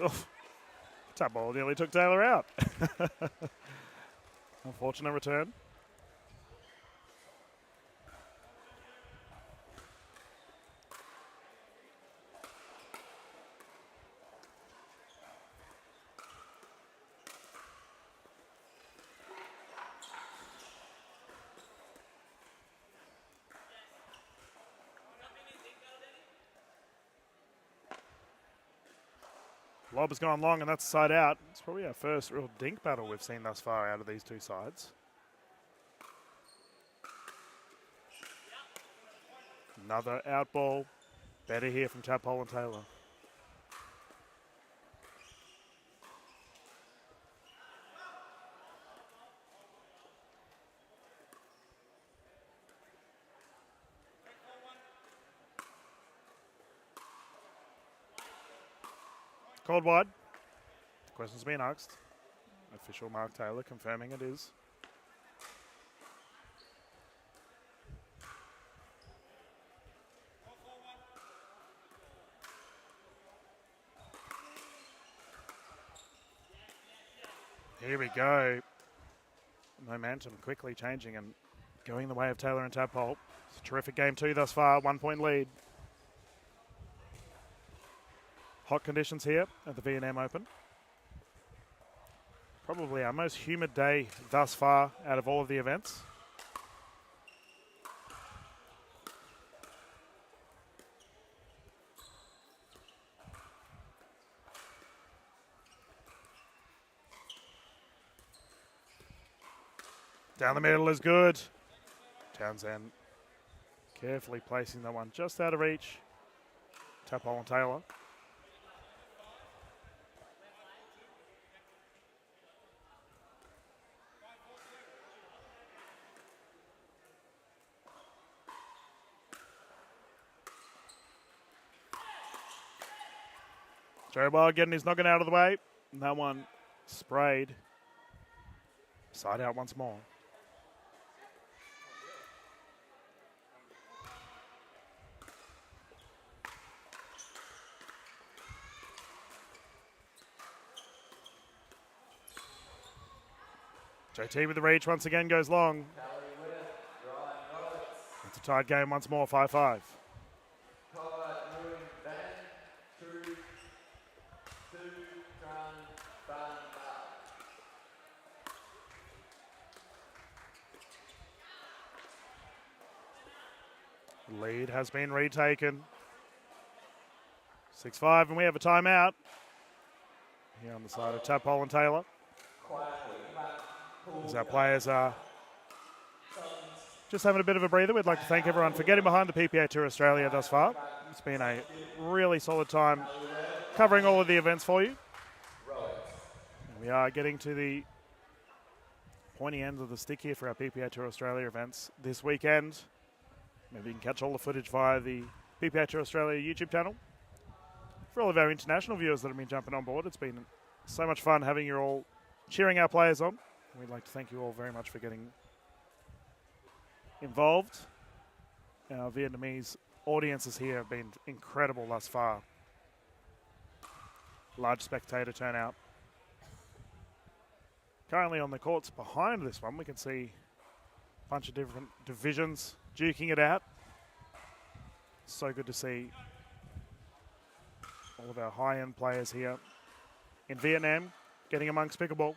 Oof. Tap ball nearly took Taylor out. Unfortunate return. Lob has gone long, and that's side out. It's probably our first real dink battle we've seen thus far out of these two sides. Another out ball. Better here from Tadpole and Taylor. Called wide. The question's been asked. Official Mark Taylor confirming it is. Here we go. Momentum quickly changing and going the way of Taylor and Tadpole. It's a terrific game 2 thus far. 1 point lead. Hot conditions here at the V&M Open. Probably our most humid day thus far out of all of the events. Down the middle is good. Townsend carefully placing that one just out of reach. Tadpole and Taylor. Joe Wild getting his noggin out of the way. And that one sprayed. Side out once more. JT with the reach once again goes long. It's a tied game once more, 5-5. Lead has been retaken. 6-5, and we have a timeout here on the side of Tadpole and Taylor. As our players are just having a bit of a breather, we'd like to thank everyone for getting behind the PPA Tour Australia thus far. It's been a really solid time covering all of the events for you. And we are getting to the pointy ends of the stick here for our PPA Tour Australia events this weekend. Maybe you can catch all the footage via the PPA Tour Australia YouTube channel. For all of our international viewers that have been jumping on board, it's been so much fun having you all cheering our players on. We'd like to thank you all very much for getting involved. Our Vietnamese audiences here have been incredible thus far. Large spectator turnout. Currently on the courts behind this one, we can see a bunch of different divisions duking it out. So good to see all of our high-end players here in Vietnam getting amongst pickleball.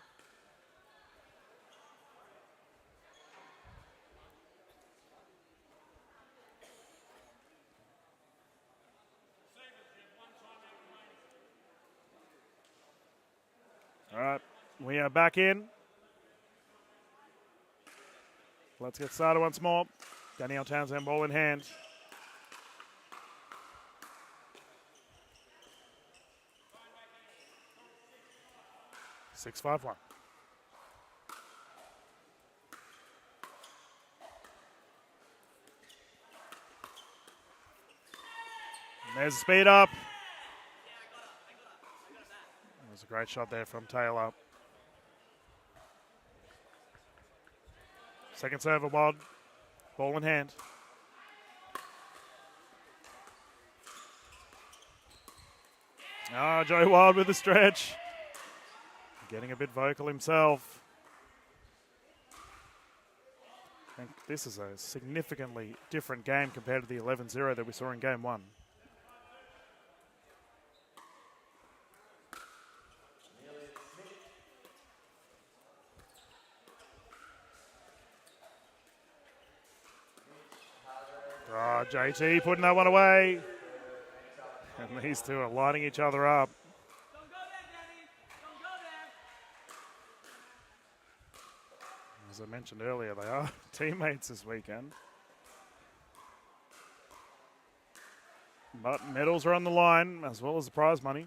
All right, we are back in. Let's get started once more. Danielle Townsend, ball in hand. Six, 5-1. There's the speed up. That was a great shot there from Taylor. Second serve, Wild. Ball in hand. Oh, Joey Wild with the stretch. Getting a bit vocal himself. I think this is a significantly different game compared to the 11-0 that we saw in game one. Oh, JT putting that one away. And these two are lining each other up. As I mentioned earlier, they are teammates this weekend. But medals are on the line, as well as the prize money.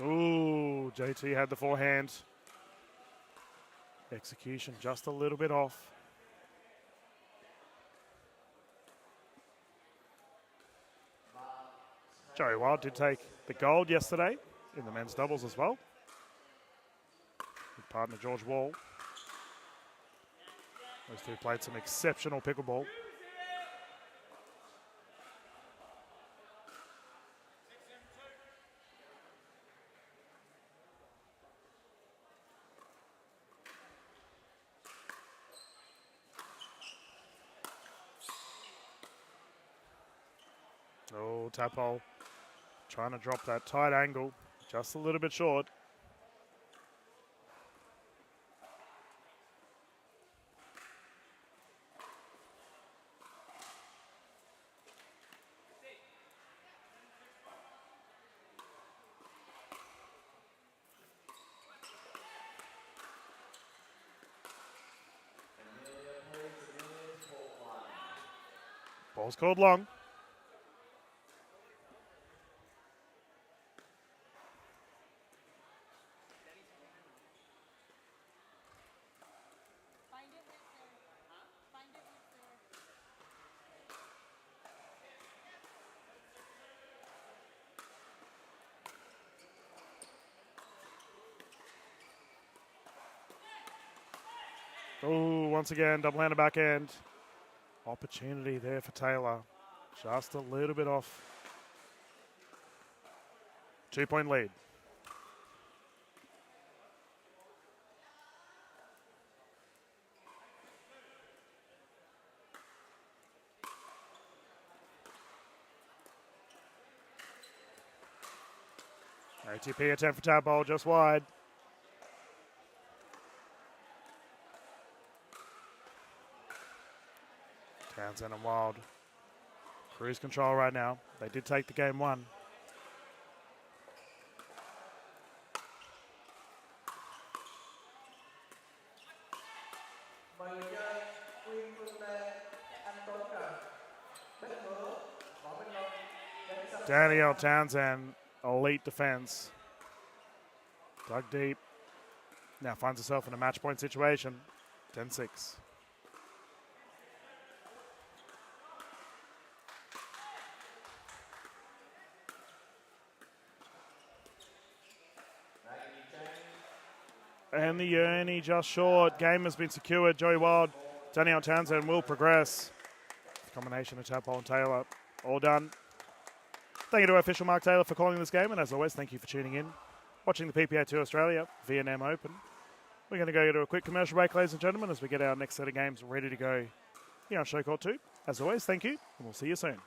Ooh, JT had the forehand. Execution just a little bit off. Joey Wild did take the gold yesterday in the men's doubles as well. With partner George Wall. Those two played some exceptional pickleball. Oh, tap hole. Trying to drop that tight angle. Just a little bit short. Ball's called long. Oh, once again, double-handed backhand. Opportunity there for Taylor. Just a little bit off. 2-point lead. ATP attempt for tap ball, just wide. Townsend and Wild. Cruise control right now. They did take the game one. Danielle Townsend, elite defense. Dug deep. Now finds herself in a match point situation. 10-6. And the Ernie just short. Game has been secured. Joey Wild, Danielle Townsend will progress. Combination of Tadpole and Taylor. All done. Thank you to our official Mark Taylor for calling this game. And as always, thank you for tuning in. Watching the PPA 2 Australia V&M Open. We're going to go to a quick commercial break, ladies and gentlemen, as we get our next set of games ready to go here on Showcourt 2. As always, thank you, and we'll see you soon.